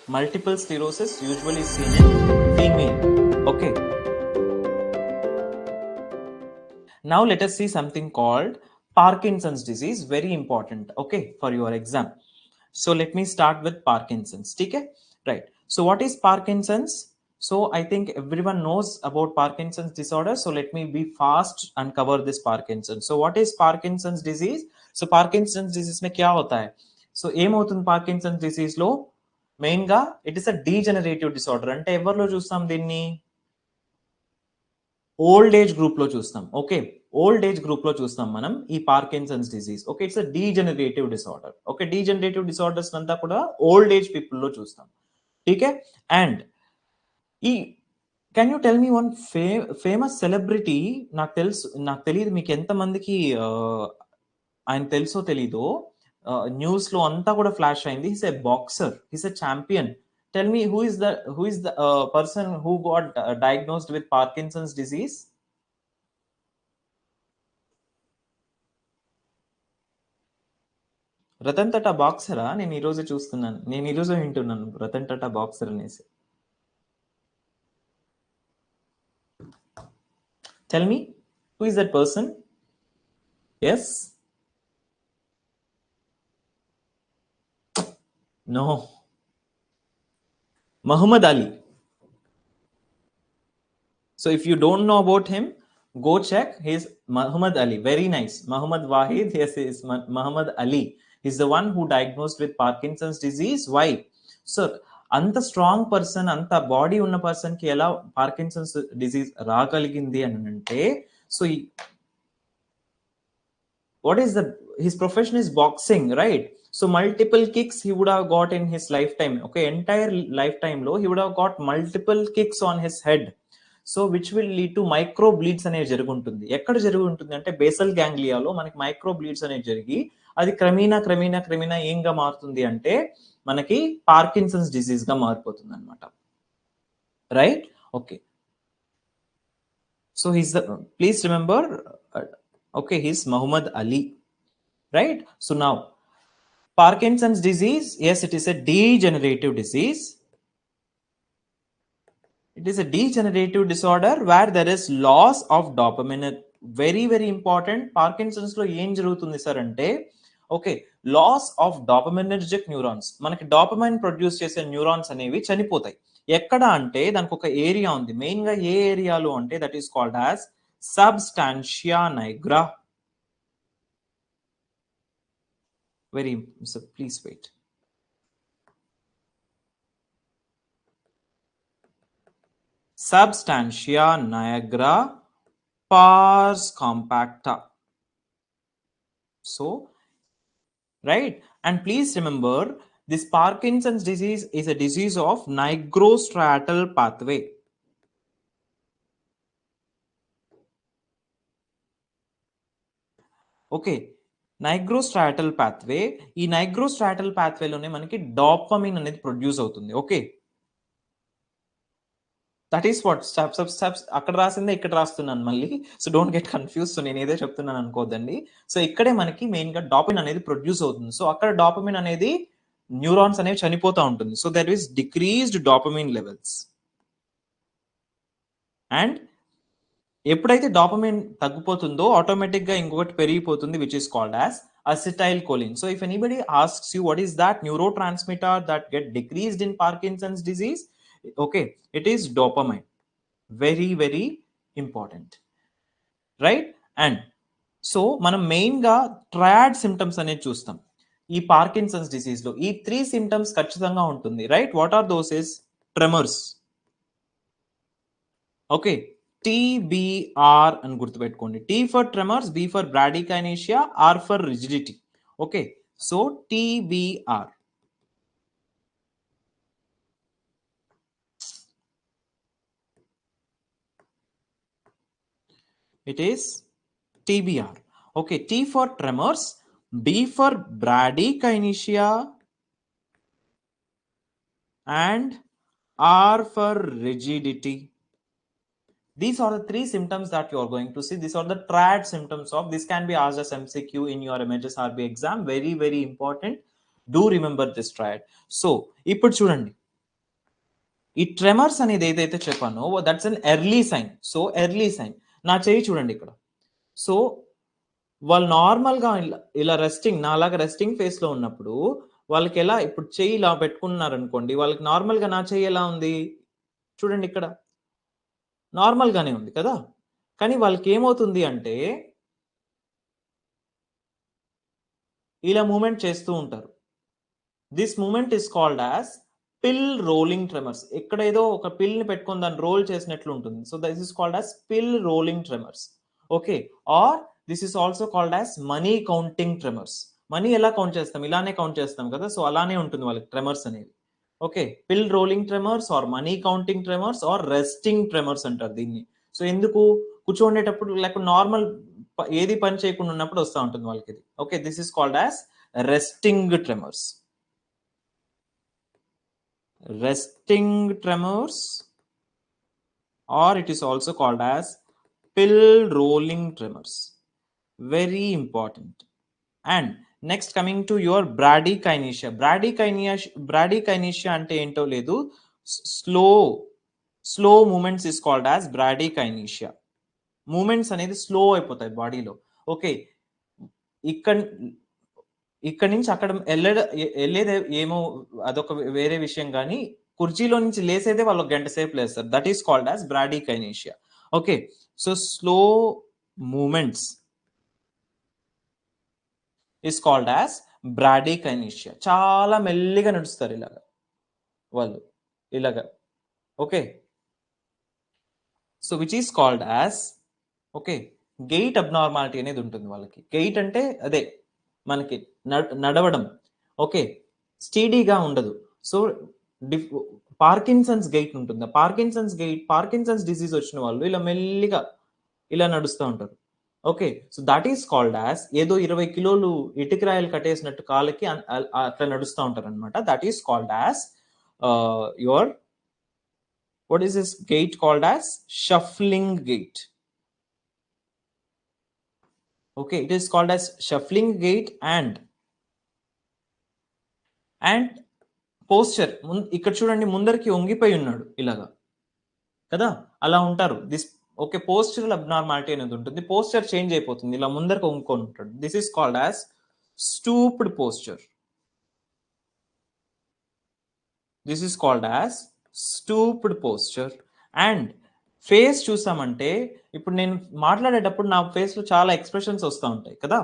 Multiple sclerosis usually seen in female. Okay. Now let us see something called Parkinson's disease. Very important. Okay, for your exam. So let me start with Parkinson's. Okay, right. So what is Parkinson's? So I think everyone knows about Parkinson's disorder. So let me be fast and cover this Parkinson's. So what is Parkinson's disease? So Parkinson's disease में क्या होता है? So ఏమవుతుంది Parkinson's disease లో main గా it is a degenerative disorder. అంటే ఎవరిలో చూస్తాం దీన్ని? ఓల్డ్ ఏజ్ గ్రూప్ లో చూస్తాం. ఓకే, ఓల్డ్ ఏజ్ గ్రూప్ లో చూస్తాం మనం ఈ Parkinson's disease. Okay, it's a degenerative disorder. Okay, degenerative disorders అంతా కూడా ఓల్డ్ ఏజ్ పీపుల్ లో చూస్తాం. ఠీకే, అండ్ ఈ can you tell me one famous celebrity? నాకు తెలియదు మీకు ఎంతమందికి ఆయన తెలుసో తెలీదో, న్యూస్ లో అంతా కూడా ఫ్లాష్ అయింది. His a boxer, his a champion. Tell me who is the person who got diagnosed with Parkinson's disease? Ratan Tata బాక్సరా? నేను ఈరోజు చూస్తున్నాను, నేను ఈరోజు వింటున్నాను రతన్ టాటా బాక్సర్ అనేసి. Tell me, who is that person? Yes? No. Muhammad Ali. So if you don't know about him, go check. He's Muhammad Ali. Very nice. Muhammad Wahid. Yes, he is Muhammad Ali. He's the one who diagnosed with Parkinson's disease. Why? So, అంత strong person, అంత body ఉన్న person కి ఎలా Parkinson's disease రాగలిగింది అని అంటే, so what is his profession is boxing, right? So multiple kicks he would have got in his lifetime. Okay, entire lifetime low he would have got multiple kicks on his head. So which will lead to micro bleeds అనేవి జరుగుంటుంది. ఎక్కడ జరుగుంటుంది అంటే basal గ్యాంగ్లియాలో మనకి micro bleeds అనేవి జరిగి అది క్రమేణా ఏంగా మారుతుంది అంటే మనకి పార్కిన్సన్స్ డిసీజ్ గా మారిపోతుంది అనమాట. Right? Okay, so he's please remember, okay, he's Muhammad Ali, right? So now Parkinson's disease, yes, it is a degenerative disease. It is a degenerative disorder where there is loss of dopamine. Very very important. Parkinson's లో ఏం జరుగుతుంది sir అంటే, okay, loss of డోపమినర్జిక్ neurons. మనకి dopamine produce చేసే neurons అనేవి చనిపోతాయి. ఎక్కడ అంటే దానికి ఒక ఏరియా ఉంది. మెయిన్ గా ఏ ఏరియాలో అంటే that is called as substantia nigra. Very, so please wait. Substantia nigra pars compacta. So, right, and please remember this Parkinson's disease is a disease of nigrostriatal pathway. Okay, nigrostriatal pathway. ఈ nigrostriatal పాత్వేలోనే మనకి dopamine అనేది produce అవుతుంది. Okay, that is what steps అక్కడ రాసిందే ఇక్కడ రాస్తున్నాను మళ్ళీ. So don't get confuse. So నేను ఏదో చెప్తున్నాను అనుకోద్దండి. సో ఇక్కడే మనకి మెయిన్ గా డోపమిన్ అనేది ప్రొడ్యూస్ అవుతుంది. సో అక్కడ డోపమిన్ అనేది న్యూరాన్స్ అనేవి చనిపోతూ ఉంటుంది. So that is decreased dopamine levels. And ఎప్పుడైతే డోపమైన్ తగ్గిపోతుందో ఆటోమేటిక్ గా ఇంకొకటి పెరిగిపోతుంది, which is called as acetylcholine. So if anybody asks you what is that neurotransmitter that get decreased in Parkinson's disease, okay, it is dopamine. Very very important, right? And so మనం main గా triad symptoms అనేది చూస్తాం ఈ Parkinson's disease లో. ఈ 3 symptoms ఖచ్చితంగా ఉంటుంది, right? What are those? Is tremors. Okay, TBR అని గుర్తుపెట్టుకోండి. T for tremors, B for bradykinesia, R for rigidity. Okay, so TBR. It is TBR. Okay, T for tremors, B for bradykinesia, and R for rigidity. These are the 3 symptoms that you are going to see. These are the triad symptoms of. This can be asked as MCQ in your MHSRB exam. Very very important. Do remember this triad. So, ఇప్పుడు చూడండి, ఈ tremors అనేది ఏదైతే చెప్పానో that's an early sign. So early sign నా చేయి చూడండి ఇక్కడ. సో వాళ్ళు నార్మల్గా ఇలా రెస్టింగ్ నాలాగా రెస్టింగ్ ఫేస్ లో ఉన్నప్పుడు వాళ్ళకి ఎలా ఇప్పుడు చెయ్యి ఇలా పెట్టుకున్నారు అనుకోండి, వాళ్ళకి నార్మల్ గా నా చెయ్యి ఎలా ఉంది చూడండి ఇక్కడ, నార్మల్ గానే ఉంది కదా. కానీ వాళ్ళకి ఏమవుతుంది అంటే ఇలా మూమెంట్ చేస్తూ ఉంటారు. This movement is called as pill rolling tremors. ఎక్కడ ఏదో ఒక పిల్ ని పెట్టుకొని దాన్ని రోల్ చేసినట్లు ఉంటుంది. So this is called as pill rolling tremors. Okay, or this is also called as money counting tremors. Money ఎలా కౌంట్ చేస్తాం, ఇలానే కౌంట్ చేస్తాం కదా, సో అలానే ఉంటుంది వాళ్ళకి ట్రెమర్స్ అనేవి. Okay, pill rolling tremors or money counting tremors or resting tremors అంటారు దీన్ని. సో ఎందుకు కూర్చోండేటప్పుడు లేకపోతే నార్మల్ ఏది పని చేయకుండా ఉన్నప్పుడు వస్తూ ఉంటుంది వాళ్ళకి ఇది. Okay, this is called as resting tremors. Resting tremors, or it is also called as pill rolling tremors. Very important. And next coming to your bradykinesia. Bradykinesia ante ento ledu, slow movements is called as bradykinesia. Movements అనేది slow అయిపోతాయి బాడీలో. Okay, ఇక్కడ నుంచి అక్కడ వెళ్ళేది ఏమో అదొక వేరే విషయం, కానీ కుర్చీలో నుంచి లేసేదే వాళ్ళు గంట సేపు లేస్తారు. That is called as bradykinesia. Okay, so slow movements is called as bradykinesia. చాలా మెల్లిగా నడుస్తారు ఇలాగా వాళ్ళు, ఇలాగా. Okay, so which is called as okay gait abnormality అనేది ఉంటుంది వాళ్ళకి. గెయిట్ అంటే అదే మనకి నడవడం. ఓకే, స్టీడీగా ఉండదు. సో పార్కిన్సన్స్ గెయిట్ ఉంటుంది. పార్కిన్సన్స్ డిసీజ్ వచ్చిన వాళ్ళు ఇలా మెల్లిగా ఇలా నడుస్తూ ఉంటారు. Okay, so that is called as ఏదో 20 కిలోలు ఇటుకరాయలు కట్టేసినట్టు కాళ్ళకి అట్లా నడుస్తూ ఉంటారు అనమాట. That is called as your what is this gait called as shuffling gait. Okay, it is called as shuffling gait. And posture ఇక్కడ చూడండి, ముందరికి వంగిపోయి ఉన్నాడు ఇలాగా కదా, అలా ఉంటారు. దిస్ ఓకే పోస్చరల్ అబ్నార్మాలిటీ అనేది ఉంటుంది. పోస్చర్ చేంజ్ అయిపోతుంది, ఇలా ముందరికి వంగుకొని ఉంటాడు. This is called as stooped posture. This is called as stooped posture. And face చూసామంటే ఇప్పుడు నేను మాట్లాడేటప్పుడు నా ఫేస్ లో చాలా ఎక్స్ప్రెషన్స్ వస్తూ ఉంటాయి కదా,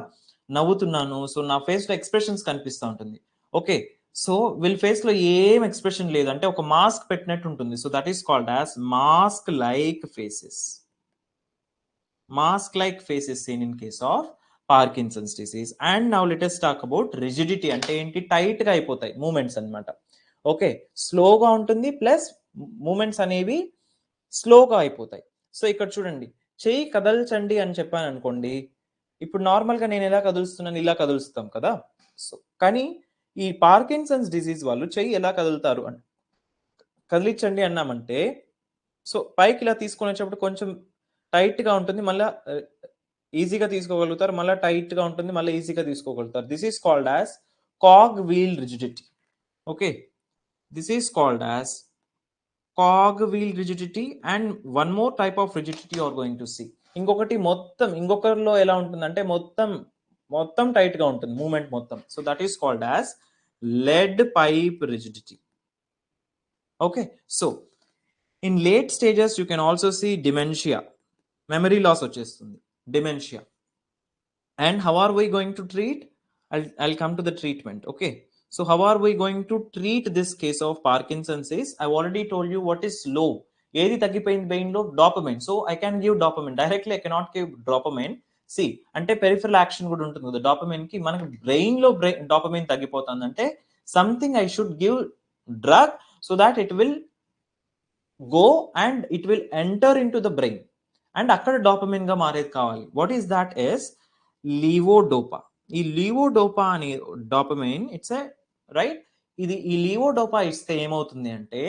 నవ్వుతున్నాను, సో నా ఫేస్ లో ఎక్స్ప్రెషన్స్ కనిపిస్తూ ఉంటుంది. ఓకే, సో వీళ్ళ ఫేస్ లో ఏం ఎక్స్ప్రెషన్ లేదు, అంటే ఒక మాస్క్ పెట్టినట్టు ఉంటుంది. So that is called as mask like faces. Mask like faces seen in case of Parkinson's disease. And now let us talk about rigidity. అంటే ఏంటి, టైట్ గా అయిపోతాయి మూమెంట్స్ అన్నమాట. ఓకే, స్లోగా ఉంటుంది, ప్లస్ మూమెంట్స్ అనేవి స్లోగా అయిపోతాయి. సో ఇక్కడ చూడండి, చెయ్యి కదల్చండి అని చెప్పాను అనుకోండి, ఇప్పుడు నార్మల్ గా నేను ఎలా కదులుస్తున్నాను, ఇలా కదులుస్తాం కదా. సో కానీ ఈ పార్కిన్సన్స్ డిసీజ్ వాళ్ళు చెయ్యి ఎలా కదులుతారు అని కదిలించండి అన్నామంటే, సో పైకి ఇలా తీసుకొని వచ్చేటప్పుడు కొంచెం టైట్ గా ఉంటుంది, మళ్ళీ ఈజీగా తీసుకోగలుగుతారు, మళ్ళీ టైట్ గా ఉంటుంది, మళ్ళీ ఈజీగా తీసుకోగలుగుతారు. This is called as cog wheel rigidity. Okay, this is called as cog wheel rigidity. And one more type of rigidity you are going to see. ఇంకొకరిలో ఎలా ఉంటుందంటే మొత్తం టైట్ గా ఉంటుంది మూమెంట్ మొత్తం. So that is called as lead pipe rigidity. Okay, so in late stages you can also see dementia, memory loss వచ్చేస్తుంది, dementia. And how are we going to treat? I'll come to the treatment. Okay, so how are we going to treat this case of Parkinson's is, I've already told you what is low. ఏది తగ్గిపోయింది brain లో? Dopamine. So I can give dopamine directly, I cannot give dopamine. See అంటే peripheral action కూడా ఉంటుంది కదా dopamine కి. మనకి brain లో డోపమైన్ తగ్గిపోతుంది అంటే something I should give drug so that it will go and it will enter in to the brain, and అక్కడ డోపమైన్ గా మారేది కావాలి. What is that is levodopa. ఈ లీవోడోపా అనే డోపమైన్ ఇట్స్ ఎ రైట్. ఈ లీవోడోపా ఇస్తే ఏమవుతుంది అంటే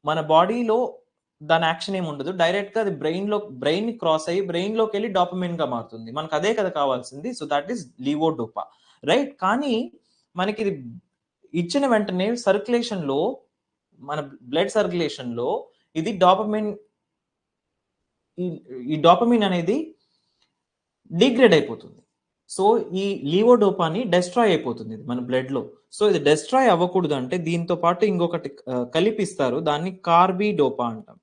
మన బాడీలో దాని యాక్షన్ ఏమి ఉండదు, డైరెక్ట్ గా అది బ్రెయిన్ క్రాస్ అయ్యి బ్రెయిన్ లోకి వెళ్ళి డోపమైన్ గా మారుతుంది. మనకు అదే కదా కావాల్సింది. So that is levodopa, right. కానీ మనకి ఇది ఇచ్చిన వెంటనే సర్క్యులేషన్ లో మన బ్లడ్ సర్క్యులేషన్ లో ఇది ఈ డాపమిన్ అనేది డిగ్రేడ్ అయిపోతుంది. సో ఈ లీవోడోపాని డెస్ట్రాయ్ అయిపోతుంది మన బ్లడ్ లో. సో ఇది డెస్ట్రాయ్ అవ్వకూడదు అంటే దీంతో పాటు ఇంకొకటి కలిపిస్తారు, దాన్ని కార్బిడోపా అంటాం.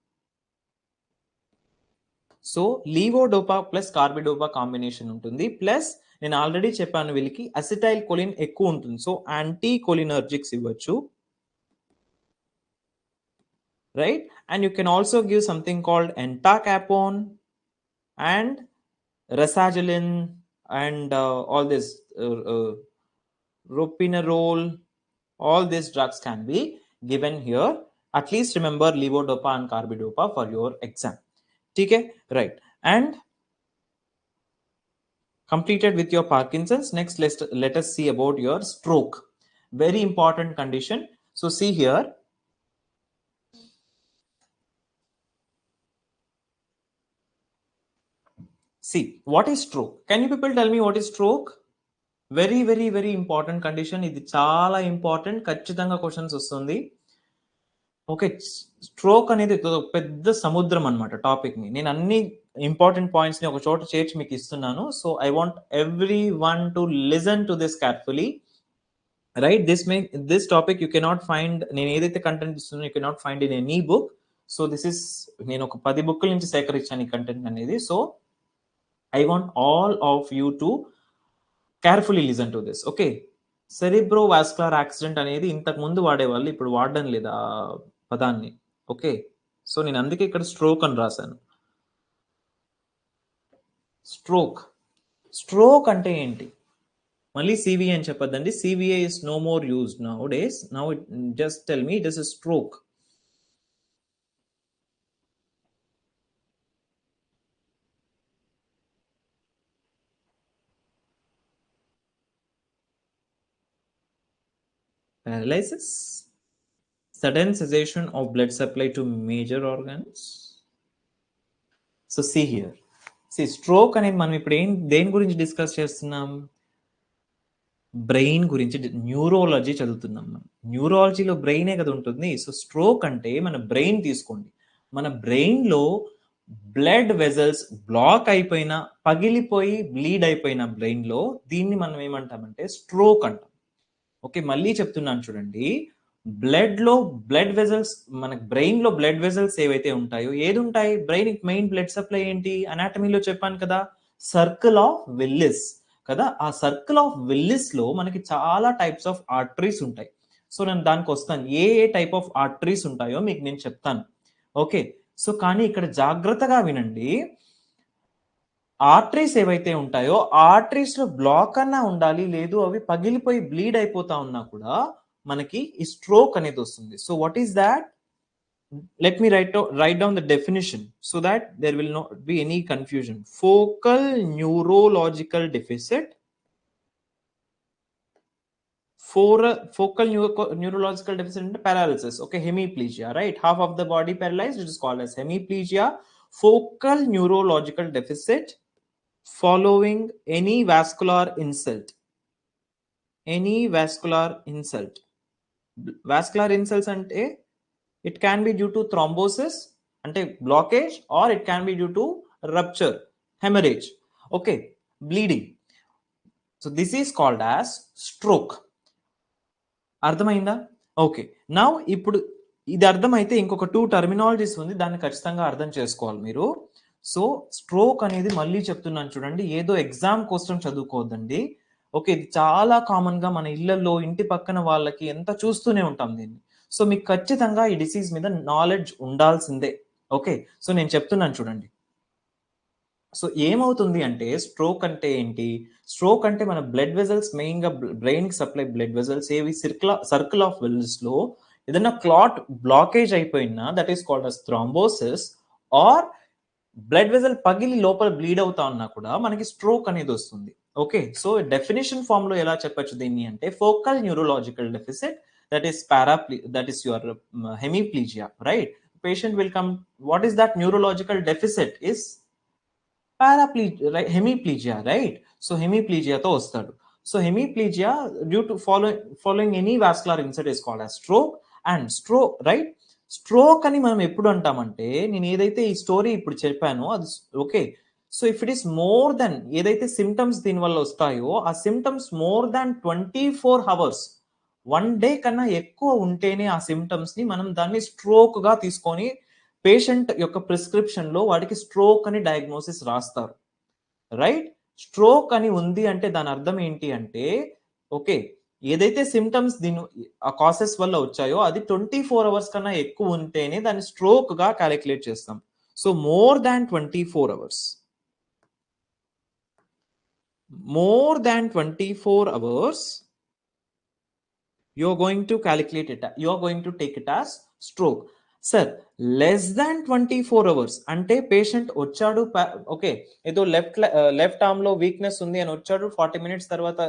సో లీవోడోపా ప్లస్ కార్బిడోపా కాంబినేషన్ ఉంటుంది. ప్లస్ నేను ఆల్రెడీ చెప్పాను వీళ్ళకి అసిటైల్ కొలిన్ ఎక్కువ ఉంటుంది. సో యాంటీ కొలినర్జిక్స్ ఇవ్వచ్చు, right? And you can also give something called entacapone and rasagiline and all this ropinirole. All these drugs can be given here. At least remember levodopa and carbidopa for your exam. Okay, right? And completed with your Parkinson's. Next, let us see about your stroke. Very important condition. So see here. See, what is stroke? Can you people tell me what is stroke? Very, very, very important condition. ఇది చాలా important, ఖచ్చితంగా questions వస్తుంది. Okay, stroke అనేది పెద్ద సముద్రం అన్నమాట. Topic ని నేను అన్ని ఇంపార్టెంట్ పాయింట్స్ ని ఒక చోట చేర్చి మీకు ఇస్తున్నాను. So I want everyone to listen to this carefully, right? This topic you cannot find, నేను ఏదైతే కంటెంట్ ఇస్తున్నానో you cannot find in any book. So this is, నేను ఒక 10 బుక్ల నుంచి సేకరించాను ఈ కంటెంట్ అనేది. సో I want all of you to carefully listen to this. Okay, cerebrovascular accident అనేది ఇంతకు ముందు వాడేవాళ్ళు, ఇప్పుడు వాడడం లేదు ఆ పదాన్ని. ఓకే, సో నేను అందుకే ఇక్కడ స్ట్రోక్ అని రాశాను. స్ట్రోక్ అంటే ఏంటి? మళ్ళీ సివిఏ అని చెప్పొద్దండి. CVA is no more used nowadays. Now just tell me this is stroke. Paralysis, sudden cessation of blood supply to major organs. So see here, see stroke అనేది మనం ఇప్పుడు దేని గురించి డిస్కస్ చేస్తున్నాం? బ్రెయిన్ గురించి, neurology చదువుతున్నాం మనం. న్యూరాలజీలో బ్రెయినే కదా ఉంటుంది. సో స్ట్రోక్ అంటే మన బ్రెయిన్ తీసుకోండి, మన బ్రెయిన్ లో బ్లడ్ వెజల్స్ బ్లాక్ అయిపోయినా, పగిలిపోయి బ్లీడ్ అయిపోయిన బ్రెయిన్ లో దీన్ని మనం ఏమంటామంటే స్ట్రోక్ అంటాం. ఓకే, మళ్ళీ చెప్తున్నాను చూడండి. బ్లడ్ లో బ్లడ్ వెజల్స్, మనకి బ్రెయిన్ లో బ్లడ్ వెజల్స్ ఏవైతే ఉంటాయో, ఏది ఉంటాయి? బ్రెయిన్ మెయిన్ బ్లడ్ సప్లై ఏంటి? అనాటమీలో చెప్పాను కదా, సర్కిల్ ఆఫ్ విల్లిస్ కదా. ఆ సర్కిల్ ఆఫ్ విల్లిస్ లో మనకి చాలా టైప్స్ ఆఫ్ ఆర్టరీస్ ఉంటాయి. సో నేను దానికి వస్తాను, ఏ టైప్ ఆఫ్ ఆర్టరీస్ ఉంటాయో మీకు నేను చెప్తాను. ఓకే, సో కానీ ఇక్కడ జాగ్రత్తగా వినండి. ఆర్టరీస్ ఏవైతే ఉంటాయో ఆర్టరీస్ లో బ్లాక్ అన్నా ఉండాలి, లేదు అవి పగిలిపోయి బ్లీడ్ అయిపోతా ఉన్నా కూడా మనకి ఈ స్ట్రోక్ అనేది వస్తుంది. So what is that? let me write down the definition so that there will not be any confusion. Focal neurological deficit, focal neurological deficit and paralysis. Okay, hemiplegia, right? Half of the body paralyzed, it is called as hemiplegia. Focal neurological deficit following any vascular insult. Any vascular insult. Vascular insults ante it can be due to thrombosis ante blockage, or it can be due to rupture, hemorrhage, okay, bleeding. So this is called as stroke. అర్థమైందా? Okay, now ఇప్పుడు ఇది అర్థమైతే ఇంకొక 2 terminologies ఉంది, దాన్ని ఖచ్చితంగా అర్థం చేసుకోవాలి మీరు. సో స్ట్రోక్ అనేది మళ్ళీ చెప్తున్నాను చూడండి, ఏదో ఎగ్జామ్ కోసం చదువుకోవద్దండి. ఓకే, ఇది చాలా కామన్ గా మన ఇళ్లలో, ఇంటి పక్కన వాళ్ళకి ఎంత చూస్తూనే ఉంటాం దీన్ని. సో మీకు ఖచ్చితంగా ఈ డిసీజ్ మీద నాలెడ్జ్ ఉండాల్సిందే. ఓకే, సో నేను చెప్తున్నాను చూడండి. సో ఏమవుతుంది అంటే స్ట్రోక్ అంటే ఏంటి? స్ట్రోక్ అంటే మన బ్లడ్ వెజల్స్, మెయిన్ గా బ్రెయిన్ కి సప్లై బ్లడ్ వెజల్స్ ఏవి సర్కిల్ ఆఫ్ వెల్స్ లో ఏదైనా క్లాట్ బ్లాకేజ్ అయిపోయినా, that is called as thrombosis, or blood vessel పగిలి లోపల బ్లీడ్ అవుతా ఉన్నా కూడా మనకి స్ట్రోక్ అనేది వస్తుంది. ఓకే, సో డెఫినేషన్ ఫామ్ లో ఎలా చెప్పొచ్చు దీన్ని అంటే focal neurological deficit, that is your hemiplegia, right? Patient will come, what is that neurological deficit? Is paraplegia, right? Hemiplegia, right? So hemiplegia to vastadu. So hemiplegia due to following any vascular insult is called as stroke, and stroke, right? Stroke అని మనం ఎప్పుడు అంటామంటే, నేను ఏదైతే ఈ story ఇప్పుడు చెప్పానో అది okay. So if it is more than, ఏదైతే సిమ్టమ్స్ దీనివల్ల వస్తాయో ఆ symptoms more than 24 hours, 1 day కన్నా ఎక్కువ ఉంటేనే ఆ సిమ్టమ్స్ ని మనం దాన్ని స్ట్రోక్ గా తీసుకొని పేషెంట్ యొక్క ప్రిస్క్రిప్షన్ లో వాడికి స్ట్రోక్ అని డయాగ్నోసిస్ రాస్తారు, రైట్? స్ట్రోక్ అని ఉంది అంటే దాని అర్థం ఏంటి అంటే, ఓకే, ఏదైతే సిమ్టమ్స్ దీని ఆ కాసెస్ వల్ల వచ్చాయో అది 24 hours కన్నా ఎక్కువ ఉంటేనే దాన్ని స్ట్రోక్ గా క్యాలిక్యులేట్ చేస్తాం. So more than 24 hours, more than 24 hours, you're going to calculate it, you're going to take it as stroke. Sir, less than 24 hours అంటే పేషెంట్ వచ్చాడు, ఓకే, ఏదో లెఫ్ట్ ఆర్మ్ లో వీక్నెస్ ఉంది అని వచ్చాడు, 40 minutes తర్వాత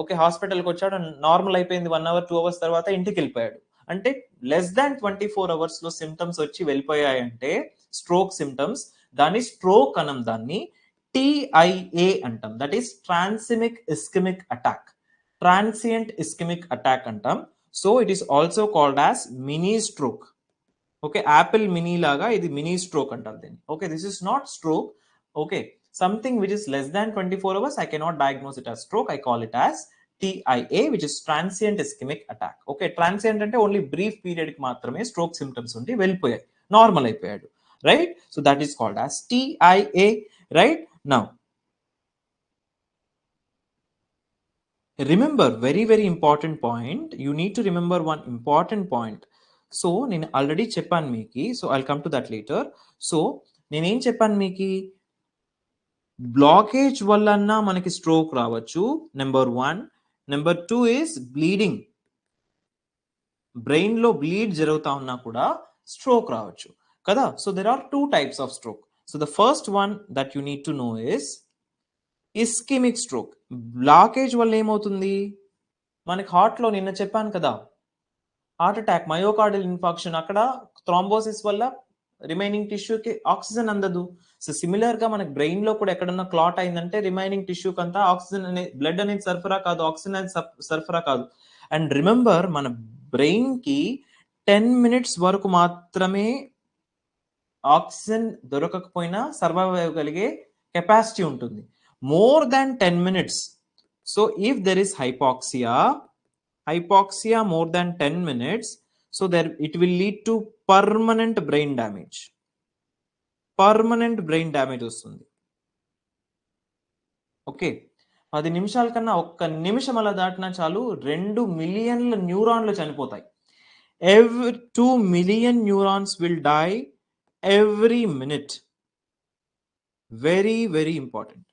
ఓకే హాస్పిటల్కి వచ్చాడు, నార్మల్ అయిపోయింది, 1 hour 2 hours తర్వాత ఇంటికి వెళ్ళిపోయాడు అంటే లెస్ దాన్ 24 hours లో సిమ్టమ్స్ వచ్చి వెళ్ళిపోయాయంటే స్ట్రోక్ సిమ్టమ్స్, దాన్ని స్ట్రోక్ అనం, దాన్ని TIA అంటాం, that is transient ischemic attack, transient ischemic attack అంటాం. So it is also called as mini stroke. Okay, Apple mini లాగా ఇది మినీ స్ట్రోక్ అంటారు దీన్ని. Okay, this is not stroke. Okay, something which is less than 24 hours, I cannot diagnose it as stroke, I call it as TIA, which is transient ischemic attack. Okay, transient అంటే only brief period కి మాత్రమే stroke symptoms ఉండి వెళ్ళిపోయాయి, normal అయిపోయాడు, right? So that is called as TIA, right? Now remember, very very important point, you need to remember one important point. So నేను already చెప్పాను మీకు, so I'll come to that later. So నేనేం చెప్పాను మీకు, blockage వల్లన్నా మనకి stroke రావచ్చు, number 1. Number 2 is bleeding, brain లో బ్లీడ్ జరుగుతా ఉన్నా కూడా స్ట్రోక్ రావచ్చు కదా. So there are 2 types of stroke. So the first one that you need to know is ischemic stroke. Blockage వల్ల ఏమవుతుంది మనకి, హార్ట్ లో నిన్న చెప్పాను కదా, హార్ట్ అటాక్, మయోకార్డియల్ ఇన్ఫాక్షన్, అక్కడ థ్రాంబోసిస్ వల్ల రిమైనింగ్ టిష్యూకి ఆక్సిజన్ అందదు. సో సిమిలర్ గా మనకి బ్రెయిన్ లో కూడా ఎక్కడన్నా క్లాట్ అయిందంటే రిమైనింగ్ టిష్యూకి అంతా ఆక్సిజన్ అనేది, బ్లడ్ అనేది సరఫరా కాదు, ఆక్సిజన్ అనేది సరఫరా కాదు. అండ్ రిమెంబర్, మన బ్రెయిన్ కి 10 minutes వరకు మాత్రమే ఆక్సిజన్ దొరకకపోయినా సర్వైవ్ అవ్వగలిగే కెపాసిటీ ఉంటుంది. More than 10 minutes, so if there is hypoxia more than 10 minutes, so there it will lead to permanent brain damage, వస్తుంది. ఓకే, 10 నిమిషాల కన్నా 1 నిమిషం అలా దాటినా చాలు 2 million న్యూరాన్లు చనిపోతాయి. 2 million neurons will die every minute. Very very important.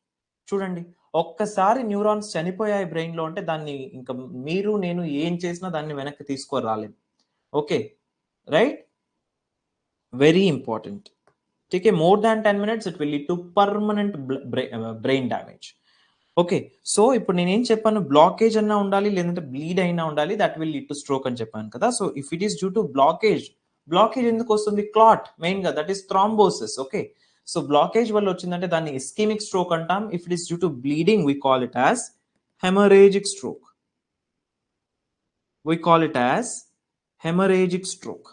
చూడండి, ఒక్కసారి న్యూరాన్స్ చనిపోయాయి బ్రెయిన్ లో అంటే దాన్ని ఇంకా మీరు నేను ఏం చేసినా దాన్ని వెనక్కి తీసుకురాలేము. Okay, right? Very important. Okay, more than 10 minutes it will lead to permanent brain damage. Okay, so ఇప్పుడు నేనేం చెప్పాను, బ్లాకేజ్ అన్నా ఉండాలి లేదంటే బ్లీడ్ అయినా ఉండాలి, that will lead to stroke అని చెప్పాను కదా. So if it is due to blockage ఎందుకు వస్తుంది, క్లాట్ మెయిన్ గా, that is thrombosis. Okay, so blockage వల్ల వచ్చిందంటే దాన్ని ఇస్కెమిక్ స్ట్రోక్ అంటాం. If it is due to bleeding we call it as hemorrhagic stroke.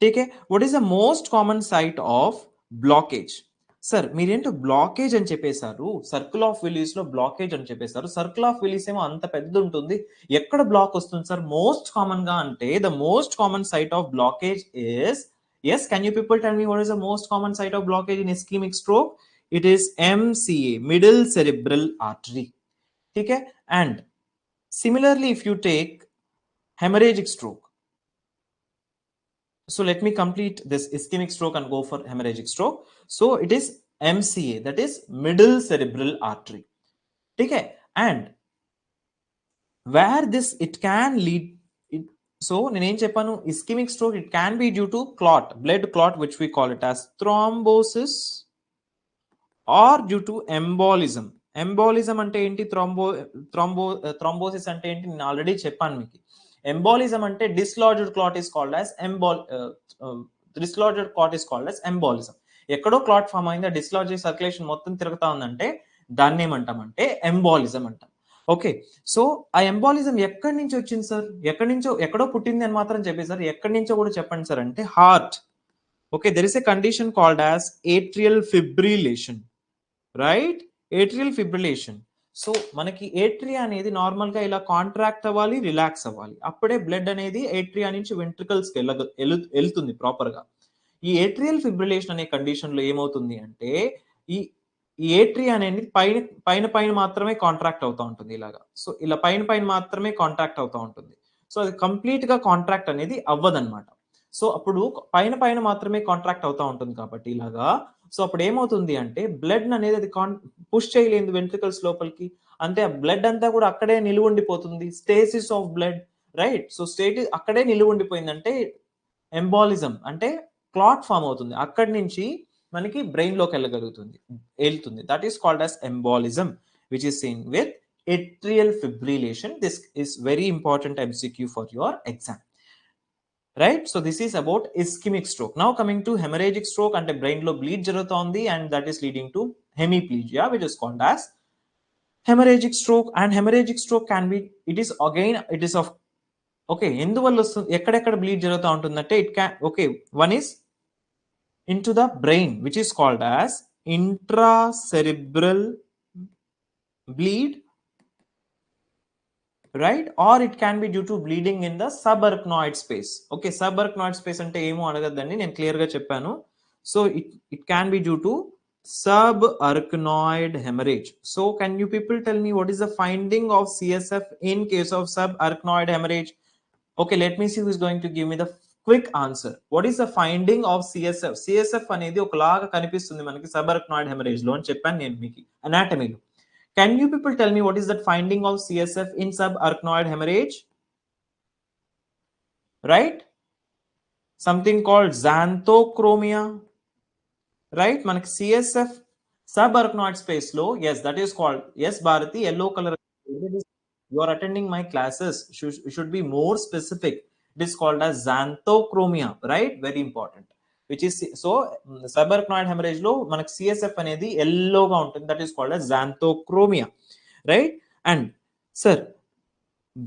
ठीक है, what is the most common site of blockage? Sir మీరేంటో blockage అని చెప్పేశారు, సర్కిల్ ఆఫ్ విలీస్ లో బ్లాకేజ్ అని చెప్పేశారు. సర్కిల్ ఆఫ్ విలీస్ ఏమో అంత పెద్ద ఉంటుంది, ఎక్కడ బ్లాక్ వస్తుంది సార్ మోస్ట్ కామన్ గా అంటే? The most common site of blockage is, yes, can you people tell me what is the most common site of blockage in ischemic stroke? It is MCA, middle cerebral artery. Okay, and similarly if you take hemorrhagic stroke, so let me complete this ischemic stroke and go for hemorrhagic stroke. So it is MCA, that is middle cerebral artery. Okay, and where this it can lead, so నేనేం చెప్పాను, ischemic stroke it can be due to clot, blood clot, which we call it as thrombosis, or due to embolism. Embolism అంటే ఏంటి, thrombosis అంటే ఏంటి నేను already చెప్పాను మీకు. Embolism అంటే dislodged clot is called as embolism. ఎక్కడో క్లాట్ ఫామ్ అయింది, డిస్లార్జ్ సర్క్యులేషన్ మొత్తం తిరుగుతా ఉందంటే దాన్ని ఏమంటామంటే ఎంబాలిజం అంటాం. ఓకే. సో ఆ ఎంబాలిజం ఎక్కడి నుంచి వచ్చింది సార్? ఎక్కడో పుట్టింది అని మాత్రం చెప్పేసారు. ఎక్కడి నుంచో కూడా చెప్పండి సార్ అంటే heart. Okay. There is a condition called as atrial fibrillation. Right? Atrial fibrillation. So మనకి ఏట్రియా అనేది నార్మల్ గా ఇలా కాంట్రాక్ట్ అవ్వాలి, రిలాక్స్ అవ్వాలి. అప్పుడే బ్లడ్ అనేది ఏట్రియా నుంచి వెంట్రికల్స్ కి వెళ్తుంది ప్రాపర్ గా. ఈ ఏట్రియల్ ఫిబ్రిలేషన్ అనే కండిషన్ లో ఏమవుతుంది అంటే ఈ ఈ ఏట్రియా అనేది పైన పైన పైన మాత్రమే కాంట్రాక్ట్ అవుతా ఉంటుంది ఇలాగా. సో ఇలా పైన పైన మాత్రమే కాంట్రాక్ట్ అవుతా ఉంటుంది. సో అది కంప్లీట్ గా కాంట్రాక్ట్ అనేది అవ్వదన్నమాట. సో అప్పుడు పైన పైన మాత్రమే కాంట్రాక్ట్ అవుతా ఉంటుంది కాబట్టి ఇలాగా. సో అప్పుడు ఏమవుతుంది అంటే బ్లడ్ అనేది అది పుష్ చేయలేదు వెంట్రికల్స్ లోపలికి. అంటే ఆ బ్లడ్ అంతా కూడా అక్కడే నిలువుండిపోతుంది. Stasis of blood. Right? So అక్కడే నిలువుండిపోయిందంటే ఎంబాలిజం అంటే క్లాట్ ఫామ్ అవుతుంది. అక్కడి నుంచి మనకి బ్రెయిన్ లోకి వెళ్తుంది. That is called as embolism, which is seen with atrial fibrillation. This is very important MCQ for your exam. Right? So this is about ischemic stroke. Now coming to hemorrhagic stroke, అంటే brain లో bleed జరుగుతోంది and that is leading to hemiplegia, which is called as hemorrhagic stroke. And hemorrhagic stroke can be, it is of okay. ఎందువల్ల వస్తుంది? ఎక్కడెక్కడ bleed జరుగుతూ ఉంటుందంటే one is into the brain, which is called as intracerebral bleed, right? Or it can be due to bleeding in the subarachnoid space. Okay, subarachnoid space ante emo adagaddanni nenu clear ga cheppanu. So it can be due to subarachnoid hemorrhage. So can you people tell me what is the finding of CSF in case of subarachnoid hemorrhage? Okay, let me see who is going to give me the quick answer. What is the finding of CSF? CSF అనేది ఒకలాగా కనిపిస్తుంది మనకి సబర్క్నాయిడ్ haemorrhage లో అని చెప్పాను నేను మీకు అనాటమీలో. Can you people tell me what is that finding of CSF in subarachnoid hemorrhage? Right? Something called xanthochromia. Right? మనకి సిఎస్ఎఫ్ సబర్క్నాయిడ్ స్పేస్ లో, yes, that is called, yes Bharati, yellow color. You are attending my classes, should be more specific. It is called as xanthochromia, right? Very important. Which is, so subarachnoid hemorrhage lo manaku CSF anedi yellow ga untundi. That is called as xanthochromia, right? And sir,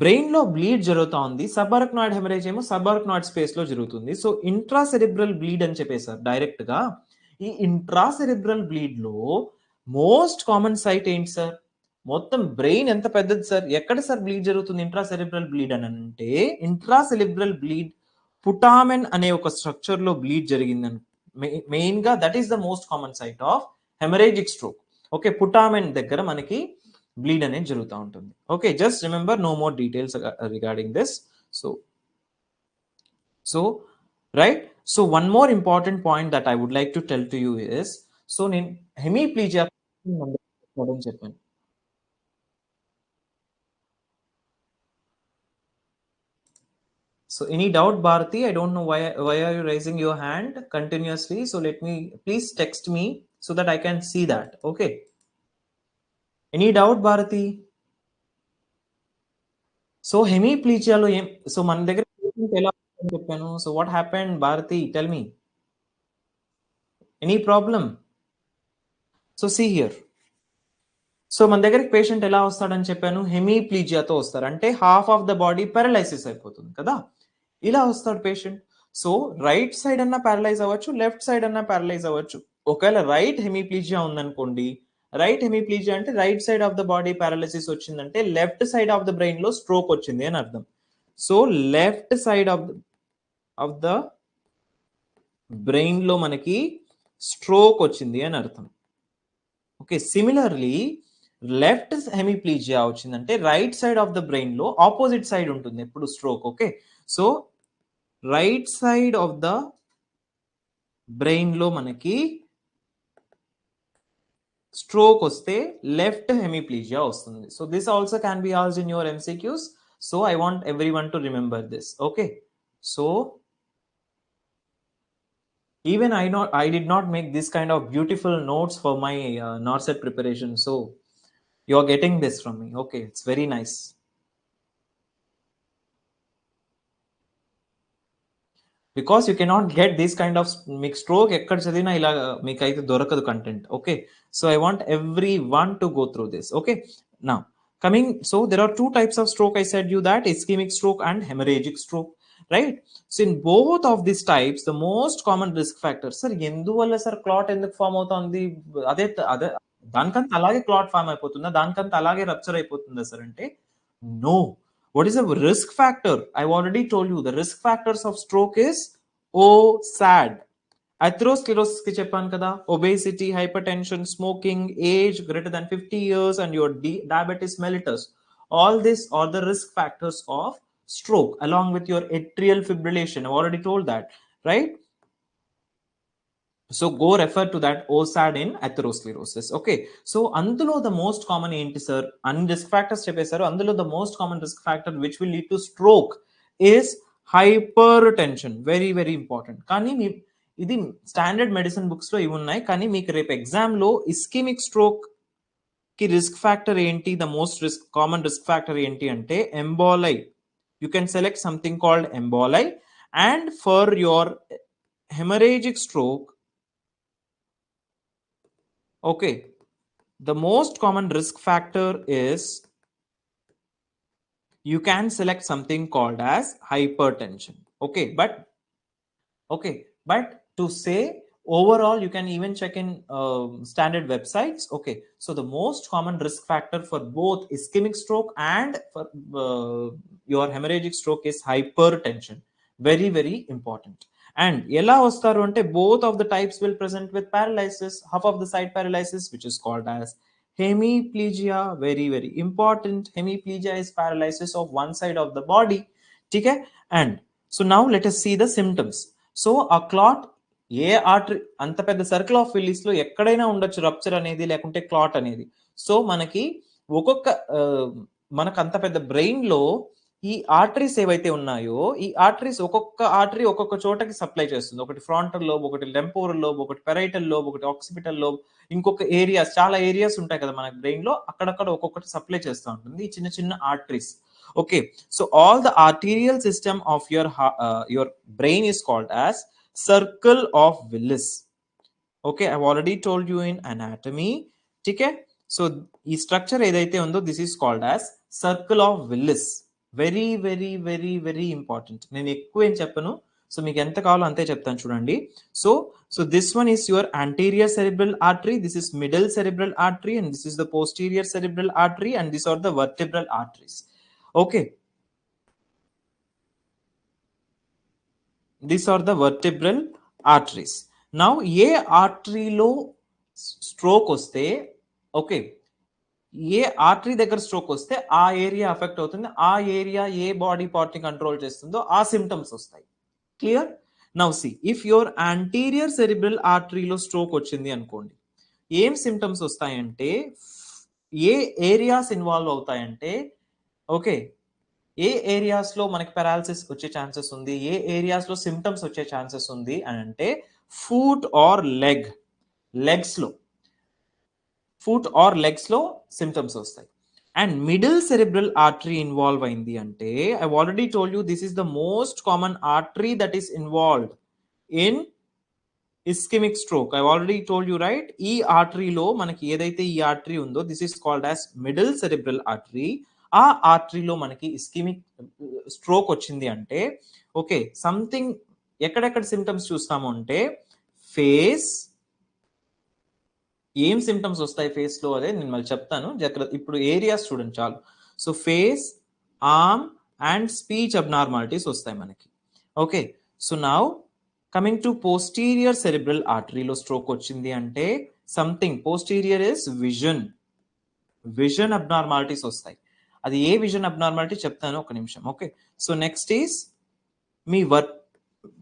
brain లో bleed జరుగుతా ఉంది. సబర్క్నాయిడ్ haemorrhage ఏమో సబర్క్నాయిడ్ space లో జరుగుతుంది. So ఇంట్రాసెరిబ్రల్ bleed అని చెప్పేసారు direct గా. ఈ ఇంట్రాసెరిబ్రల్ బ్లీడ్ లో మోస్ట్ కామన్ సైట్ ఏంటి సార్? మొత్తం బ్రెయిన్ ఎంత పెద్దది సార్? ఎక్కడ సార్ బ్లీడ్ జరుగుతుంది ఇంట్రాసెరిబ్రల్ బ్లీడ్ అని అంటే, ఇంట్రాసెరిబ్రల్ బ్లీడ్ పుటామెన్ అనే ఒక స్ట్రక్చర్ లో బ్లీడ్ జరిగిందని మెయిన్ గా. That is the most common site of hemorrhagic stroke. Okay, putamen దగ్గర మనకి బ్లీడ్ అనేది జరుగుతూ ఉంటుంది. Okay, just remember, no more details regarding this. So right, so one more important point that I would like to tell to you is, so నేను hemiplegia చెప్పాను. So any doubt, Bharati? I don't know why are you raising your hand continuously. So please text me so that I can see that. Okay. Any doubt, Bharati? So hemiplegia lo so మన దగ్గర ఎలా చెప్పాను. So what happened, Bharati? Tell me. Any problem? So see here. So మన దగ్గరికి patient ఎలా వస్తాడని చెప్పాను, హెమీప్లీజియాతో వస్తారు. అంటే half of the body paralysis అయిపోతుంది కదా, ఇలా వస్తాడు పేషెంట్. సో రైట్ సైడ్ అన్నా పారలైజ్ అవ్వచ్చు, లెఫ్ట్ సైడ్ అన్నా పారలైజ్ అవ్వచ్చు. ఒకవేళ రైట్ హెమీప్లీజియా ఉందనుకోండి, రైట్ హెమీప్లీజియా అంటే right side of the body paralysis వచ్చిందంటే left side of the brain లో స్ట్రోక్ వచ్చింది అని అర్థం. So left side of the brain లో మనకి స్ట్రోక్ వచ్చింది అని అర్థం. ఓకే, సిమిలర్లీ లెఫ్ట్ హెమీప్లీజియా వచ్చిందంటే right side of the brain లో ఆపోజిట్ సైడ్ ఉంటుంది ఎప్పుడు stroke. Okay, so right side of the brain లో మనకి స్ట్రోక్ వస్తే లెఫ్ట్ హెమీప్లీజియా వస్తుంది. So this also can be asked in your MCQs. So I want everyone to remember this. Okay, so even I did not make this kind of beautiful notes for my NORCET preparation. So you are getting this from me. Okay, it's very nice. Because you cannot get this kind of mixed stroke ekkada chadina ila meekaithe dorakadu content. Okay, so I want everyone to go through this. Okay, now So there are two types of stroke. I said you that ischemic stroke and hemorrhagic stroke, right? So in both of these types, the most common risk factor, sir, ఎందువల్ల sir clot ఎందుకు form అవుతుంది? అదే అదే దానికంత అలాగే clot form అయిపోతుందా? దానికంత అలాగే రప్చర్ అయిపోతుందా సార్ అంటే no. What is a risk factor? I've already told you the risk factors of stroke is OSAD. Atherosclerosis ki చెప్పాను కదా, obesity, hypertension, smoking, age greater than 50 years, and your diabetes mellitus. All this are the risk factors of stroke, along with your atrial fibrillation. I've already told that, right? So go refer to that OSAD in atherosclerosis. Okay. So అందులో the most common ఏంటి sir? అన్ని risk factors చెప్పేశారు. అందులో the most common risk factor which will lead to stroke is hypertension. Very very important. కానీ ఇది standard medicine books లో ఇవి ఉన్నాయి. కానీ మీకు రేపు ఎగ్జామ్ లో ఇస్కెమిక్ స్ట్రోక్ కి రిస్క్ ఫ్యాక్టర్ ఏంటి, the most common risk factor ఏంటి అంటే emboli. You can select something called emboli. And for your hemorrhagic stroke, okay, the most common risk factor is you can select something called as hypertension. Okay, but to say overall, you can even check in standard websites. Okay, so the most common risk factor for both ischemic stroke and for your hemorrhagic stroke is hypertension. Very very important. And ఎలా వస్తారు అంటే both of the types will present with paralysis, half of the side paralysis, which is called as hemiplegia. Very very important. Hemiplegia is paralysis of one side of the body. Okay, and so now let us see the symptoms. So ఆ clot ఏ artery, అంత పెద్ద circle of Willys లో ఎక్కడైనా ఉండొచ్చు rupture అనేది, లేకుంటే clot అనేది. So మనకి మనకు అంత పెద్ద బ్రెయిన్ లో ఈ ఆర్టరీస్ ఏవైతే ఉన్నాయో, ఈ ఆర్టరీస్ ఒక్కొక్క ఆర్టరీ ఒక్కొక్క చోటకి సప్లై చేస్తుంది. ఒకటి ఫ్రాంటల్ లోబ్, ఒకటి టెంపోరల్ లోబ్, ఒకటి పెరైటల్ లోబ్, ఒకటి ఆక్సిపిటల్ లోబ్, ఇంకొక ఏరియాస్, చాలా ఏరియాస్ ఉంటాయి కదా మన బ్రెయిన్ లో, అక్కడక్కడ ఒక్కొక్కటి సప్లై చేస్తూ ఉంటుంది ఈ చిన్న చిన్న arteries. Okay, so all the arterial system of your brain is called as circle of Willis. Okay, I've already told you in anatomy. Okay, so this structure edaithe undo, this is called as circle of Willis. Very very very very important. నేను ఎక్కువ ఏం చెప్పను, so మీకు ఎంత కావాలో అంతే చెప్తాను చూడండి. So this one is your anterior cerebral artery, this is middle cerebral artery, and this is the posterior cerebral artery, and these are the vertebral arteries. Okay, these are the vertebral arteries. Now ఏ ఆర్టరీలో stroke వస్తే, okay, ఏ artery దగ్గర stroke వస్తే ఆ area affect అవుతుంది, ఆ area ఏ బాడీ పార్ట్ ని కంట్రోల్ చేస్తుందో ఆ సిమ్టమ్స్ వస్తాయి. Clear? Now see, if your anterior cerebral ఆర్టరీలో స్ట్రోక్ వచ్చింది అనుకోండి, ఏం సిమ్టమ్స్ వస్తాయంటే, ఏ ఏరియాస్ ఇన్వాల్వ్ అవుతాయంటే, ఓకే, ఏ ఏరియాస్ లో మనకి పారాలిసిస్ వచ్చే ఛాన్సెస్ ఉంది, ఏ ఏరియాస్ లో సిమ్టమ్స్ వచ్చే ఛాన్సెస్ ఉంది అని అంటే ఫుట్ ఆర్ లెగ్స్ లో సిమ్టమ్స్ వస్తాయి. And middle cerebral artery involve అయింది అంటే, I already told you this is the most common artery that is involved in ischaemic stroke. I already told you right, ఈ ఆర్టరీలో మనకి ఏదైతే ఈ ఆర్టరీ ఉందో, this is called as middle cerebral artery. ఆ ఆర్టరీలో మనకి ischaemic stroke వచ్చింది అంటే, okay, something ఎక్కడెక్కడ సిమ్టమ్స్ చూస్తాము అంటే, ఫేస్, ఏం సిమ్టమ్స్ వస్తాయి ఫేస్ లో అదే నేను మళ్ళీ చెప్తాను, ఇప్పుడు ఏరియాస్ చూడండి చాలు. So face, arm and speech abnormalities వస్తాయి మనకి. Okay, so now coming to posterior cerebral ఆర్టరీలో స్ట్రోక్ వచ్చింది అంటే, something posterior is vision abnormalities వస్తాయి. అది ఏ విజన్ అబ్నార్మాలిటీ చెప్తాను ఒక నిమిషం. ఓకే, సో నెక్స్ట్ ఈస్ మీ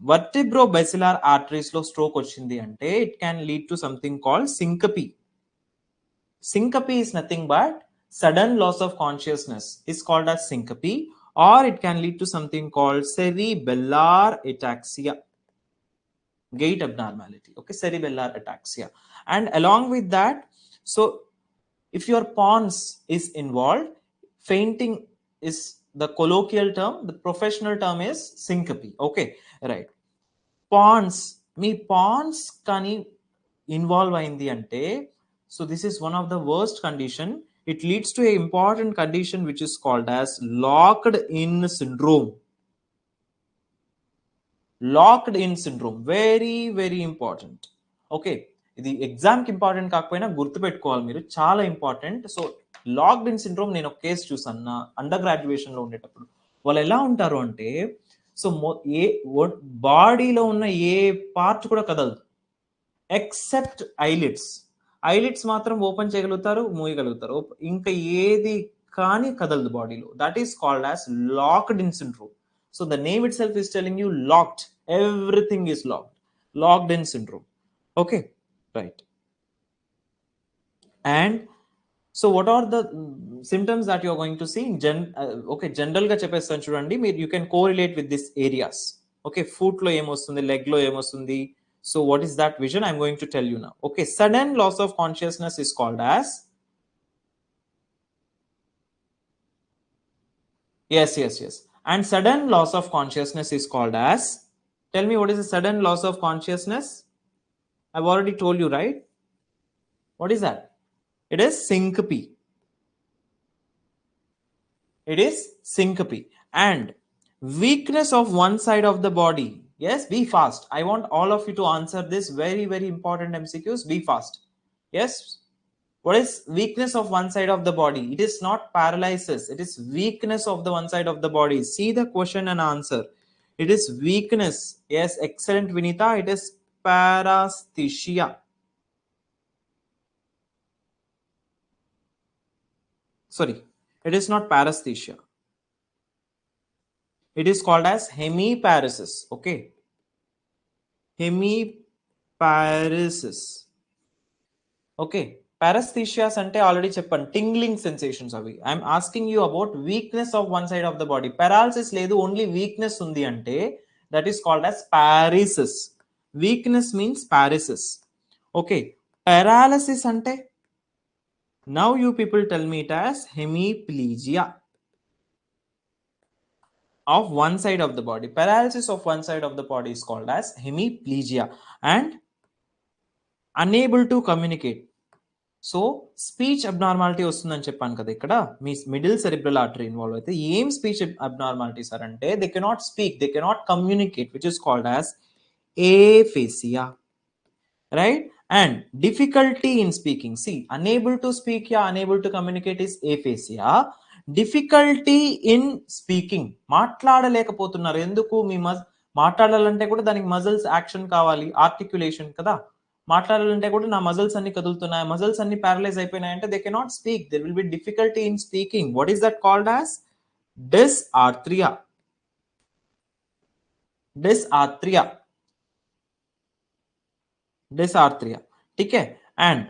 vertebrobasilar arteries లో స్ట్రోక్ వచ్చింది అంటే, it can lead to something called syncope. Syncope is nothing but sudden loss of consciousness is called as syncope, or it can lead to something called cerebellar ataxia, gait abnormality. Okay, cerebellar ataxia. And along with that, so if your pons is involved, fainting is the colloquial term, the professional term is syncope. Okay, right. Pons, me pans కానీ involve అయింది అంటే, so this is one of the worst condition. it leads to an important condition which is called as locked in syndrome. Locked in syndrome, very very important. Okay, ఇది ఎగ్జామ్కి important కాకపోయినా గుర్తుపెట్టుకోవాలి మీరు, చాలా important. So locked in syndrome నేను ఒక case చూసాను నా అండర్ గ్రాడ్యుయేషన్లో ఉండేటప్పుడు. వాళ్ళు ఎలా ఉంటారు అంటే, సో బాడీలో ఉన్న ఏ పార్ట్ కూడా కదలదు ఎక్సెప్ట్ ఐలిడ్స్. ఐలిడ్స్ మాత్రం ఓపెన్ చేయగలుగుతారు, మూయగలుగుతారు, ఇంకా ఏది కానీ కదలదు బాడీలో. That is called as locked in syndrome. So the name it self is telling you locked, everything is locked, locked in syndrome. Okay, right. And so what are the symptoms that you are going to see? Okay, general ga cheppestan chudandi meer, you can correlate with these areas. Okay, foot lo em ostundi, leg lo em ostundi. So what is that vision? I'm going to tell you now. Okay, sudden loss of consciousness is called as, yes, and sudden loss of consciousness is called as, tell me what is a sudden loss of consciousness? I've already told you, right? What is that? It is syncope. It is syncope. And weakness of one side of the body. Yes, be fast. I want all of you to answer this very very important MCQs. Be fast. Yes. What is weakness of one side of the body? It is not paralysis. It is weakness of the one side of the body. See the question and answer. It is weakness. Yes, excellent Vinita. It is paresthesia. Sorry, it is not paresthesia. It is called as hemiparesis. Okay, hemiparesis. Okay, paresthesias ante already cheppan, tingling sensations avi. I am asking you about weakness of one side of the body. Paralysis ledu, only weakness undi ante, that is called as paresis. Weakness means paresis. Okay, paralysis ante, now you people tell me it as hemiplegia of one side of the body. Paralysis of one side of the body is called as hemiplegia. And unable to communicate. So speech abnormality వస్తుందని చెప్పాను కదా, ఇక్కడ మీ middle cerebral artery involve అయితే ఏం speech abnormalities అంటే, they cannot speak, they cannot communicate, which is called as aphasia, right? And difficulty in speaking. See, unable to speak ya unable to communicate is aphasia. Difficulty in speaking, మాట్లాడలేకపోతున్నారు. ఎందుకు? మీ మాట్లాడాలంటే కూడా దానికి muscles action కావాలి, articulation కదా. మాట్లాడాలంటే కూడా నా muscles అన్ని కదులుతున్నాయి, మజిల్స్ అన్ని paralyse అయిపోయినాయంటే they cannot speak. There will be difficulty in speaking. What is that called as? Dysarthria. Dysarthria. Dysarthria. Okay. And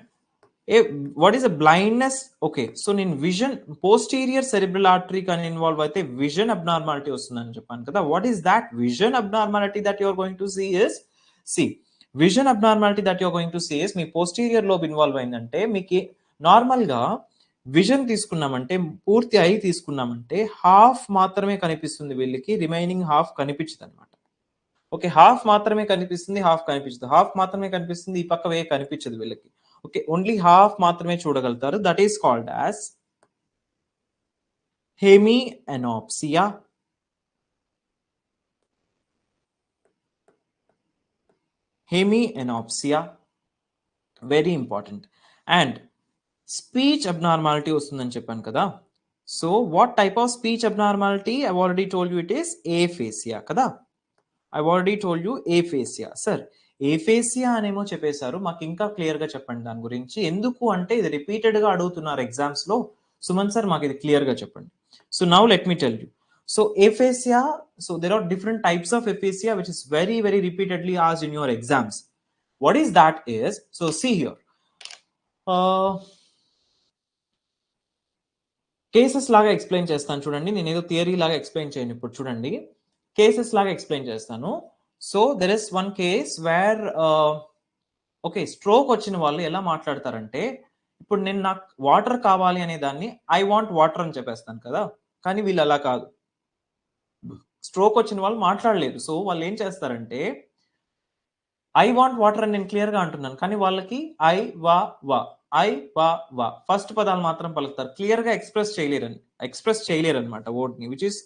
what is a blindness? Okay, so in vision, posterior cerebral artery can involve అయితే vision abnormality వస్తుందని చెప్పాను కదా. What is that vision abnormality that you are going to see is, see, vision abnormality that you are going to see is, me posterior lobe involve అయిందంటే, మీకు normal గా vision తీసుకున్నామంటే, పూర్తి I తీసుకున్నామంటే half మాత్రమే కనిపిస్తుంది వీళ్ళకి, రిమైనింగ్ హాఫ్ కనిపించదు అనమాట. ఓకే, హాఫ్ మాత్రమే కనిపిస్తుంది, హాఫ్ కనిపించదు, హాఫ్ మాత్రమే కనిపిస్తుంది, ఈ పక్క వే కనిపించదు వీళ్ళకి. ఓకే, ఓన్లీ హాఫ్ మాత్రమే చూడగలుగుతారు. That is called as hemianopsia. Hemianopsia, very important. And speech abnormality వస్తుందని చెప్పాను కదా. So what type of speech abnormality? I already told you, it is aphasia కదా. I've already told you aphasia. Sir, aphasia అనేమో చెప్పేశారు, మాకు ఇంకా clear గా చెప్పండి దాని గురించి. ఎందుకు అంటే ఇది రిపీటెడ్ గా అడుగుతున్నారు ఎగ్జామ్స్ లో. సుమన్ సార్ మాకు ఇది క్లియర్ గా చెప్పండి. So now let me tell you. So aphasia, so there are different types of aphasia which is very very repeatedly asked in your exams. What is that is, so see here, cases లాగా explain చేస్తాను చూడండి. నేను ఏదో theory లాగా explain చేయను ఇప్పుడు, చూడండి cases లాగా ఎక్స్ప్లెయిన్ చేస్తాను. So there is one case where, okay, stroke వచ్చిన వాళ్ళు ఎలా మాట్లాడతారంటే, ఇప్పుడు నేను నాకు వాటర్ కావాలి అనే దాన్ని ఐ వాంట్ వాటర్ అని చెప్పేస్తాను కదా, కానీ వీళ్ళు అలా కాదు. స్ట్రోక్ వచ్చిన వాళ్ళు మాట్లాడలేరు. సో వాళ్ళు ఏం చేస్తారంటే, ఐ వాంట్ వాటర్ అని నేను క్లియర్ గా అంటున్నాను, కానీ వాళ్ళకి ఐ వా వా ఐ వా వా ఫస్ట్ పదాలు మాత్రం పలుకుతారు, క్లియర్ గా ఎక్స్ప్రెస్ చేయలేరు అనమాట వర్డ్ ని, which is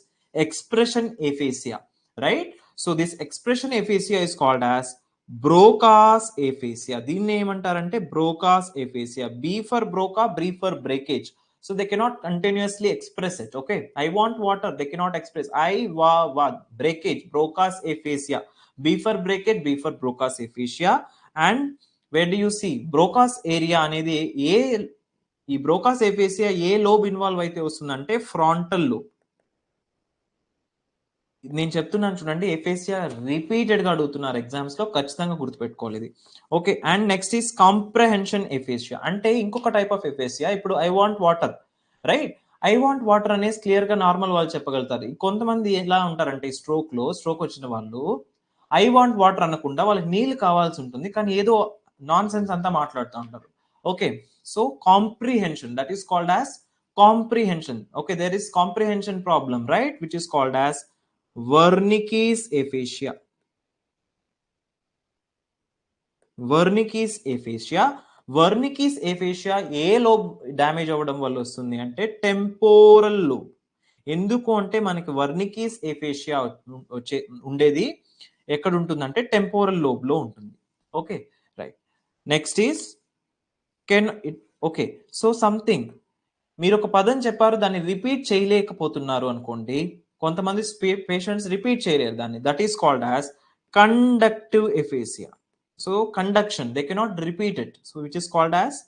expression aphasia, right? So this expression aphasia is called as Broca's aphasia. దీన్ని ఏమంటారంటే Broca's aphasia. B for Broca, బ్రీ for breakage. So they cannot continuously express it. Okay, I want water, they cannot express. I wa wa, breakage, Broca's aphasia. B for breakage, B for Broca's aphasia. And where do you see Broca's area అనేది ఈ Broca's aphasia ఏ lobe involve అయితే వస్తుందంటే frontal lobe. నేను చెప్తున్నాను చూడండి, ఎఫేసియా repeated గా అడుగుతున్నారు ఎగ్జామ్స్ లో, ఖచ్చితంగా గుర్తుపెట్టుకోవాలి ఇది. Okay, and next is comprehension aphasia. అంటే ఇంకొక టైప్ ఆఫ్ ఎఫేసియా. ఇప్పుడు I want water, right? I want water అనేది క్లియర్ గా నార్మల్ వాళ్ళు చెప్పగలుగుతారు. కొంతమంది ఎలా ఉంటారంటే స్ట్రోక్ వచ్చిన వాళ్ళు ఐ వాంట్ వాటర్ అనకుండా వాళ్ళకి నీళ్ళు కావాల్సి ఉంటుంది, కానీ ఏదో నాన్ సెన్స్ అంతా మాట్లాడుతూ ఉంటారు. Okay, so comprehension, that is called as comprehension. Okay, there is comprehension problem, right, which is called as Wernicke's aphasia. Wernicke's aphasia. Wernicke's aphasia ఏ లోబ్ డ్యామేజ్ అవ్వడం వల్ల వస్తుంది అంటే టెంపోరల్ లోబ్. ఎందుకు అంటే మనకి Wernicke's aphasia ఉండేది ఎక్కడ ఉంటుందంటే టెంపోరల్ లోబ్ లో ఉంటుంది. Okay, right. Next is okay, so something, మీరు ఒక పదం చెప్పారు, దాన్ని రిపీట్ చేయలేకపోతున్నారు అనుకోండి, కొంతమంది పేషెంట్స్ రిపీట్ చేయలేరు దాన్ని, that is called as conductive aphasia. So conduction, they cannot repeat it, so which is called as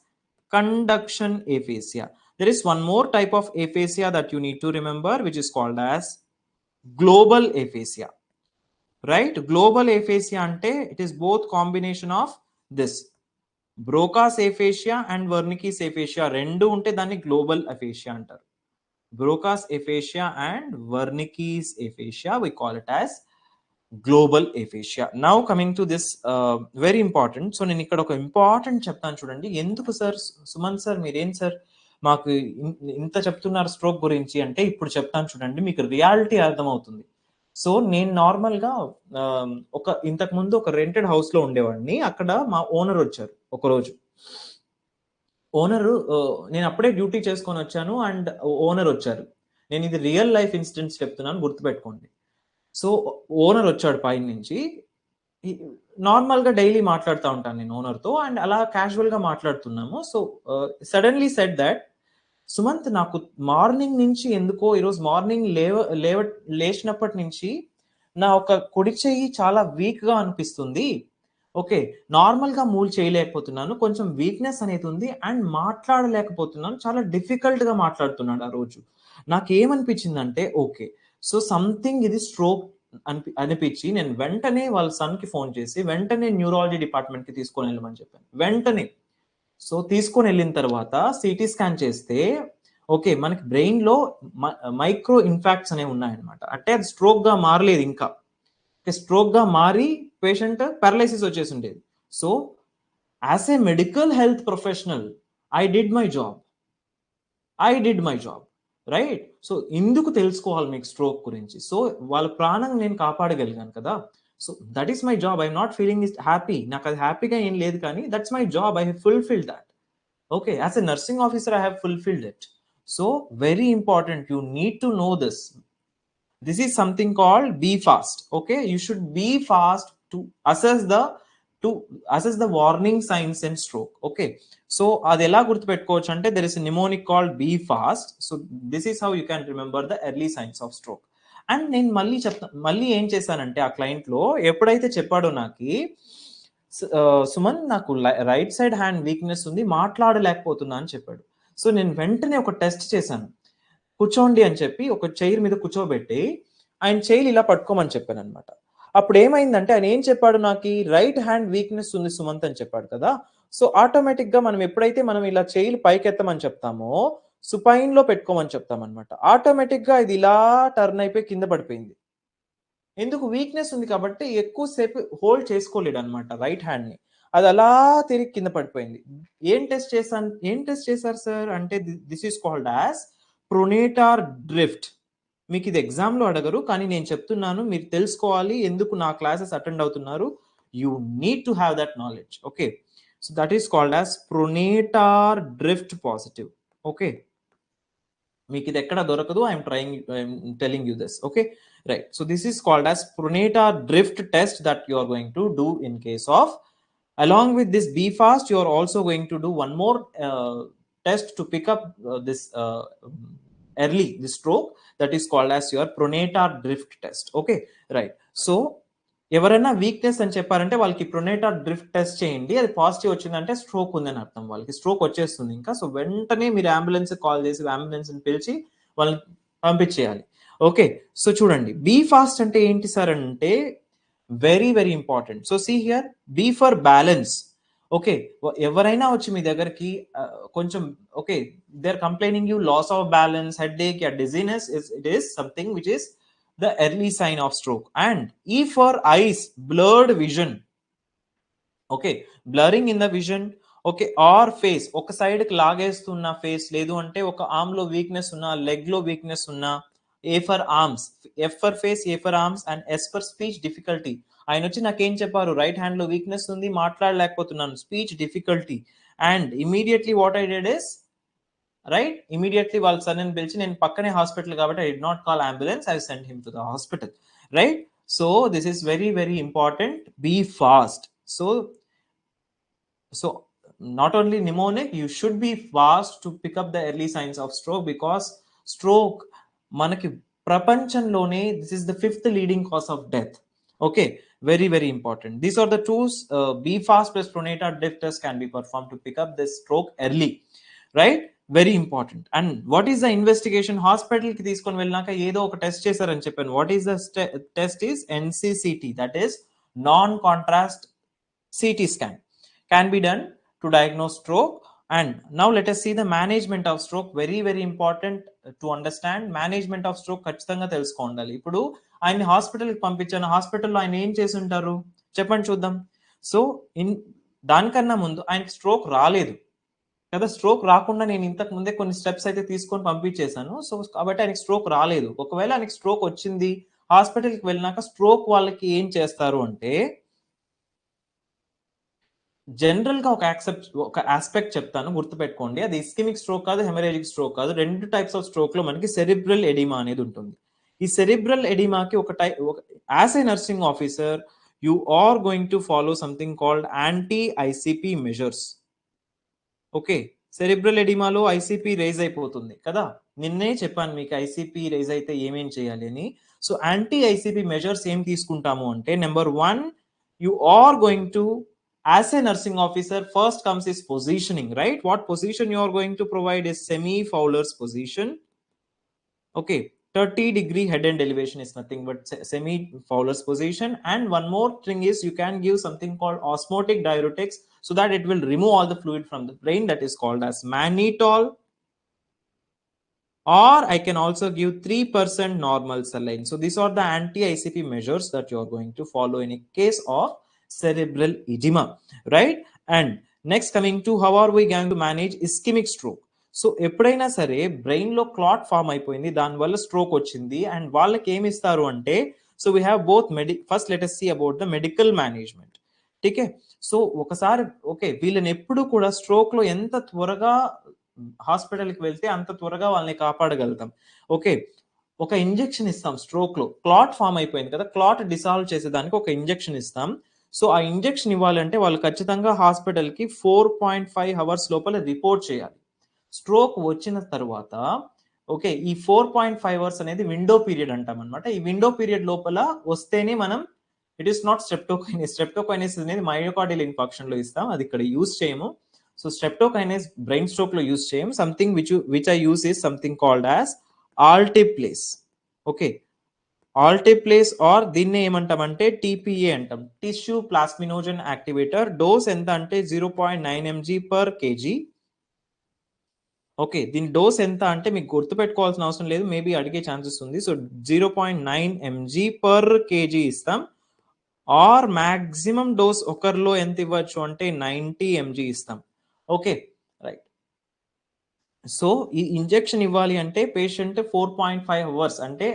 conduction aphasia. There is one more type of aphasia that you need to remember, which is called as global aphasia, right? Global aphasia అంటే it is both combination of this Broca's aphasia and Wernicke's aphasia రెండు ఉంటే దాన్ని global aphasia అంటారు. Broca's aphasia and Wernicke's aphasia, we call it as global aphasia. Now coming to this very important, so నేను ఇక్కడ ఒక important చెప్తాను చూడండి. ఎందుకు సార్ సుమన్ సార్ మీరేం సార్ మాకు ఇంత చెప్తున్నారు స్ట్రోక్ గురించి అంటే, ఇప్పుడు చెప్తాను చూడండి, మీకు రియాలిటీ అర్థమవుతుంది. సో నేను నార్మల్ గా ఇంతకు ముందు ఒక రెంటెడ్ హౌస్ లో ఉండేవాడిని. అక్కడ మా ఓనర్ వచ్చారు ఒక రోజు. నేను అప్పుడే డ్యూటీ చేసుకొని వచ్చాను అండ్ ఓనర్ వచ్చారు. నేను ఇది రియల్ లైఫ్ ఇన్సిడెంట్స్ చెప్తున్నాను, గుర్తుపెట్టుకోండి. సో ఓనర్ వచ్చాడు పైన నుంచి. నార్మల్ గా డైలీ మాట్లాడుతూ ఉంటాను నేను ఓనర్తో, అండ్ అలా క్యాజువల్ గా మాట్లాడుతున్నాము. So suddenly said that, Sumanth, నాకు మార్నింగ్ నుంచి ఎందుకో ఈరోజు మార్నింగ్ లేచినప్పటి నుంచి నా ఒక కుడి చెయ్యి చాలా వీక్ గా అనిపిస్తుంది. ఓకే, నార్మల్ గా మూవ్ చేయలేకపోతున్నాను, కొంచెం వీక్నెస్ అనేది ఉంది, అండ్ మాట్లాడలేకపోతున్నాను, చాలా డిఫికల్ట్ గా మాట్లాడుతున్నాడు ఆ రోజు. నాకేమనిపించిందంటే, ఓకే, సో సంథింగ్ ఇది స్ట్రోక్ అనిపించి నేను వెంటనే వాళ్ళ సన్ కి ఫోన్ చేసి వెంటనే న్యూరాలజీ డిపార్ట్మెంట్ కి తీసుకొని వెళ్ళమని చెప్పాను వెంటనే. సో తీసుకొని వెళ్ళిన తర్వాత సిటీ స్కాన్ చేస్తే, ఓకే, మనకి బ్రెయిన్ లో మైక్రో ఇన్ఫాక్ట్స్ అనేవి ఉన్నాయన్నమాట. అంటే అది స్ట్రోక్ గా మారలేదు ఇంకా, స్ట్రోక్ గా మారి పేషెంట్ పారలైసిస్ వచ్చేసి ఉండేది. So as a medical health professional I did my job, right? So ఎందుకు తెలుసుకోవాలి మీకు స్ట్రోక్ గురించి? సో వాళ్ళ ప్రాణం నేను కాపాడగలిగాను కదా. So that is my job. I'm not feeling it happy, నాకు అది హ్యాపీగా ఏం లేదు, కానీ that's my job. I have fulfilled that. Okay, as a nursing officer I have fulfilled it. So very important, you need to no this. This is something called be fast. Okay, you should be fast to assess the warning signs in stroke. Okay, so adi ela gurtu pettukochu ante, there is a mnemonic called be fast. So this is how you can remember the early signs of stroke. And నేను మళ్ళీ ఏం చేశానంటే, ఆ client లో ఎప్పుడైతే చెప్పాడో నాకి, సుమన్, నాకు రైట్ సైడ్ హ్యాండ్ వీక్నెస్ ఉంది, మాట్లాడలేకపోతున్నా అని చెప్పాడు. సో నేను వెంటనే ఒక టెస్ట్ చేశాను. కూర్చోండి అని చెప్పి ఒక చైర్ మీద కూర్చోబెట్టి ఆయన చైర్ ఇలా పట్టుకోమని చెప్పాను అనమాట. అప్పుడు ఏమైందంటే, ఆయన ఏం చెప్పాడు, నాకు రైట్ హ్యాండ్ వీక్నెస్ ఉంది సుమంత్ అని చెప్పాడు కదా. సో ఆటోమేటిక్ గా మనం ఎప్పుడైతే మనం ఇలా చైర్ పైకెత్తమని చెప్తామో, సుపైన్ లో పెట్టుకోమని చెప్తాం అనమాట. ఆటోమేటిక్ గా ఇది ఇలా టర్న్ అయిపోయి కింద పడిపోయింది. ఎందుకు? వీక్నెస్ ఉంది కాబట్టి ఎక్కువసేపు హోల్డ్ చేసుకోలేడు అనమాట రైట్ హ్యాండ్ ని. అది అలా తిరిగి కింద పడిపోయింది. ఏం టెస్ట్ చేశారు సార్ అంటే, this is called as pronator drift. మీకు ఇది ఎగ్జామ్ లో అడగరు, కానీ నేను చెప్తున్నాను, మీరు తెలుసుకోవాలి. ఎందుకు నా క్లాసెస్ అటెండ్ అవుతున్నారు, you need to have that knowledge. Okay, So that is called as pronator drift positive. Okay, మీకు ఇది ఎక్కడ దొరకదు, I'm telling you this. Okay, right. So this is called as pronator drift test that you are going to do in case of, along with this BFAST, you are also going to do one more test to pick up this early the stroke, that is called as your pronator drift test. Okay, right. So ఎవరైనా weakness అని చెప్పారంటే వాళ్ళకి ప్రొనేటర్ drift test చేయండి, అది positive వచ్చిందంటే stroke ఉందని అర్థం, వాళ్ళకి స్ట్రోక్ వచ్చేస్తుంది ఇంకా. సో వెంటనే మీరు అంబులెన్స్ కాల్ చేసి అంబులెన్స్ పిలిచి వాళ్ళని పంపించేయాలి. ఓకే, సో చూడండి బీ ఫాస్ట్ అంటే ఏంటి సార్ అంటే very very important. So see here, B for balance. Okay, ఎవరైనా వచ్చి మీ దగ్గరికి కొంచెం okay they are complaining you loss of balance, headache, yeah dizziness, it is something which is the early sign of stroke. And E for eyes, blurred vision. Okay, blurring in the vision. Okay, or face, ఒక side కి లాగేస్తున్న face, లేదు అంటే ఒక arm లో weakness ఉన్నా, leg లో weakness ఉన్నా. A for arms, F for face, A for arms, and S for speech difficulty. ఆయన వచ్చి నాకేం చెప్పారు, రైట్ హ్యాండ్ లో వీక్నెస్ ఉంది, మాట్లాడలేకపోతున్నాను, speech difficulty. And immediately what I did is, right, immediately వాళ్ళ సన్ ని పిలిచి, నేను పక్కనే హాస్పిటల్ కాబట్టి I did not call ambulance, I sent him to the hospital, right? So this is very very important. Be fast. So not only mnemonic, you should be fast to pick up the early signs of stroke, because stroke మనకి ప్రపంచంలోనే this is the 5th leading cause of death. Okay, very very important. These are the tools. Be fast plus pronator drift test can be performed to pick up this stroke early, right? Very important. And what is the investigation, hospital కి తీసుకొని వెళ్ళినాక ఏదో ఒక test చేశారని చెప్పాను. What is the test is NCCT, that is non contrast CT scan, can be done to diagnose stroke. And now let us see the management of stroke. Very very important to understand. Management of stroke ఖచ్చితంగా తెలుసుకోండాలి. ఇప్పుడు ఆయన hospital కి పంపించాను, హాస్పిటల్లో ఆయన ఏం చేసి ఉంటారు చెప్పండి చూద్దాం. సో దానికన్నా ముందు ఆయనకి స్ట్రోక్ రాలేదు కదా, స్ట్రోక్ రాకుండా నేను ఇంతకు ముందే కొన్ని స్టెప్స్ అయితే తీసుకొని పంపించేశాను. సో కాబట్టి ఆయనకి స్ట్రోక్ రాలేదు. ఒకవేళ ఆయనకి స్ట్రోక్ వచ్చింది, హాస్పిటల్కి వెళ్ళినాక స్ట్రోక్ వాళ్ళకి ఏం చేస్తారు అంటే, జనరల్ గా ఒక ఆస్పెక్ట్ చెప్తాను, గుర్తుపెట్టుకోండి. అది ఇస్కెమిక్ స్ట్రోక్ కాదు, హెమరేజిక్ స్ట్రోక్ కాదు. 2 టైప్స్ ఆఫ్ స్ట్రోక్ లో మనకి సెరిబ్రల్ ఎడిమా అనేది ఉంటుంది. ఈ సెరిబ్రల్ ఎడిమాకి as a nursing officer you are going to follow something called anti ICP measures. Okay, cerebral ఎడిమాలో ICP రైజ్ అయిపోతుంది కదా, నిన్నే చెప్పాను మీకు ICP రైజ్ అయితే ఏమేం చేయాలి అని. సో యాంటీ ICP మెజర్స్ ఏం తీసుకుంటాము అంటే, number 1, you are going to, as a nursing officer, first comes is positioning, right? What position you are going to provide is semi Fowler's position. Okay, 30-degree head end elevation is nothing but semi Fowler's position. And one more thing is, you can give something called osmotic diuretics, so that it will remove all the fluid from the brain, that is called as mannitol. Or I can also give 3% normal saline. So these are the anti-ICP measures that you are going to follow in a case of cerebral edema, right? And next, coming to how are we going to manage ischemic stroke. So ఎప్పుడైనా సరే brain లో clot form అయిపోయింది, దానివల్ల stroke వచ్చింది, and వాళ్ళకి ఏమి ఇస్తారు అంటే, so we have both first let us see about the medical management. ఠీకే, సో ఒకసారి ఓకే, వీళ్ళని ఎప్పుడు కూడా స్ట్రోక్ లో ఎంత త్వరగా హాస్పిటల్కి వెళ్తే అంత త్వరగా వాళ్ళని కాపాడగలుగుతాం. ఓకే, ఒక ఇంజెక్షన్ ఇస్తాం. స్ట్రోక్ లో క్లాట్ ఫామ్ అయిపోయింది కదా, క్లాట్ డిసాల్వ్ చేసేదానికి ఒక ఇంజెక్షన్ ఇస్తాం. సో ఆ ఇంజెక్షన్ ఇవ్వాలంటే వాళ్ళు ఖచ్చితంగా హాస్పిటల్ కి 4.5 hours లోపల రిపోర్ట్ చేయాలి. స్ట్రోక్ వచ్చిన తర్వాత ఓకే, ఈ 4.5 hours అనేది విండో పీరియడ్ అంటాం అనమాట. ఈ విండో పీరియడ్ లోపల వస్తేనే మనం, it is not streptokinase. Streptokinase అనేది మయోకార్డియల్ ఇన్ఫాక్షన్ లో ఇస్తాం, అది ఇక్కడ యూజ్ చేయము. సో స్ట్రెప్టోకైనెస్ బ్రెయిన్ స్ట్రోక్ లో యూజ్ చేయము. Something which I use is something called as alteplase. Okay, alteplase or దీన్ని ఏమంటామంటే TPA అంటాం, టిష్యూ ప్లాస్మినోజన్ యాక్టివేటర్. డోస్ ఎంత అంటే 0.9 mg/kg. ఓకే, దీని డోస్ ఎంత అంటే మీకు గుర్తుపెట్టుకోవాల్సిన అవసరం లేదు, మేబీ అడిగే ఛాన్సెస్ ఉంది. సో 0.9 mg/kg ఇస్తాం. ఆర్ మాక్సిమం డోస్ ఒకరిలో ఎంత ఇవ్వచ్చు అంటే 90 mg ఇస్తాం. Okay, right. సో ఈ ఇంజెక్షన్ ఇవ్వాలి అంటే పేషెంట్ 4.5 hours అంటే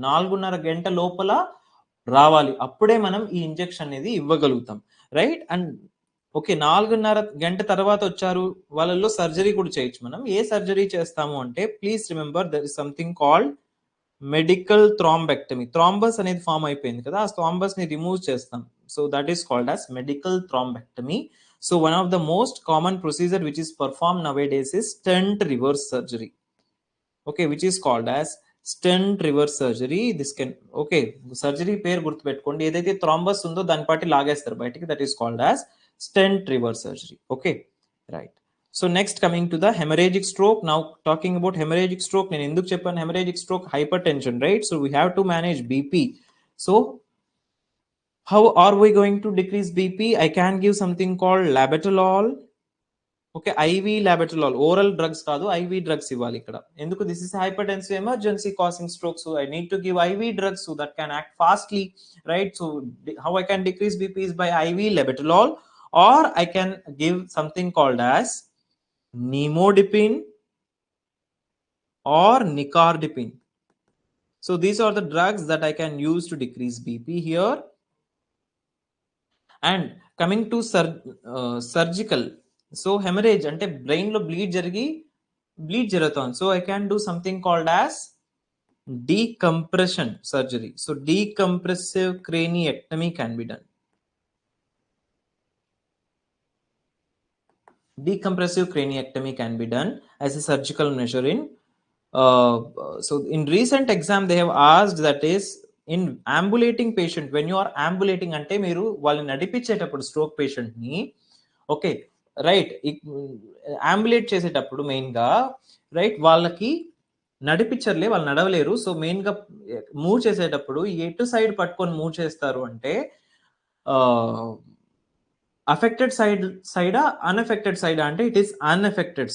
4.5 గంట లోపల రావాలి, అప్పుడే మనం ఈ ఇంజెక్షన్ అనేది ఇవ్వగలుగుతాం, రైట్? అండ్ ఓకే 4:30 గంట తర్వాత వచ్చారు వాళ్ళల్లో సర్జరీ కూడా చేయొచ్చు. మనం ఏ సర్జరీ చేస్తాము అంటే please remember there is something called medical thrombectomy. Thrombus అనేది ఫామ్ అయిపోయింది కదా, ఆ థ్రాంబస్ ని రిమూవ్ చేస్తాం. So that is called as medical thrombectomy. So one of the most common procedure which is perform nowadays is stent reverse surgery. Okay, which is called as stent reverse surgery. This can, okay, surgery పేరు గుర్తుపెట్టుకోండి, ఏదైతే thrombus ఉందో దాని పాటి లాగేస్తారు బయటికి, that is called as stent reverse surgery. Okay, right. So next coming to the hemorrhagic stroke. Now talking about hemorrhagic stroke, నేను ఎందుకు చెప్పాను hemorrhagic stroke? Hypertension, right? So we have to manage BP. So how are we going to decrease BP? I can give something called labetalol. Okay, IV labetalol, oral drugs కాదు, IV drugs ఇవ్వాలి ఇక్కడ. ఎందుకు? This is hypertensive emergency causing stroke, so I need to give IV drugs so that can act fastly, right? So how I can decrease BP is by IV labetalol, or I can give something called as nimodipine or nicardipine. So these are the drugs that I can use to decrease BP here. And coming to surgical, so haemorrhage అంటే brain లో bleed జరుగుతుంది. So I can do something called as decompression surgery. So decompressive craniectomy can be done. Decompressive craniectomy can be done as a surgical measure in so in recent exam they have asked, that is in ambulating patient, when you are ambulating అంటే మీరు వాళ్ళని నడిపించేటప్పుడు stroke patient ని, okay right, అంబులేట్ చేసేటప్పుడు main గా right వాళ్ళకి నడిపించర్లే, వాళ్ళు నడవలేరు. So main గా move చేసేటప్పుడు ఎటు సైడ్ పట్టుకొని మూవ్ చేస్తారు అంటే అఫెక్టెడ్ సైడా అన్ఎఫెక్టెడ్ సైడా అంటే it is unaffected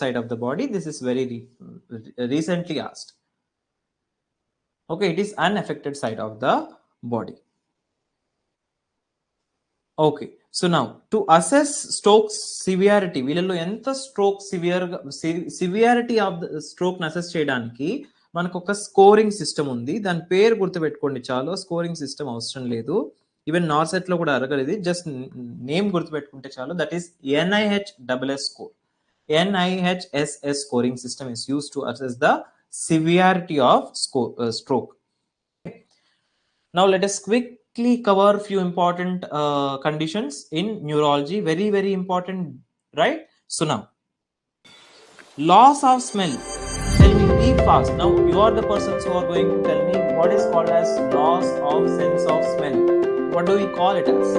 side of the body. This is very recently asked. Okay, it is unaffected side of the body. Okay, so now to assess stroke severity, వీళ్ళలో ఎంత stroke severity of the stroke assess చేయడానికి మనకు ఒక scoring system ఉంది. దాని పేరు గుర్తుపెట్టుకోండి చాలు, స్కోరింగ్ సిస్టమ్ అవసరం లేదు. ఈవెన్ నార్సెట్ లో కూడా అడగలేదు, జస్ట్ నేమ్ గుర్తుపెట్టుకుంటే చాలు. That is NIHSS score. NIHSS scoring system is used to assess the severity of stroke. Now let us quickly cover few important conditions in neurology, very important, right? So now loss of smell, tell me, be fast. Now you are the persons who are going to tell me what is called as loss of sense of smell. What do we call it as?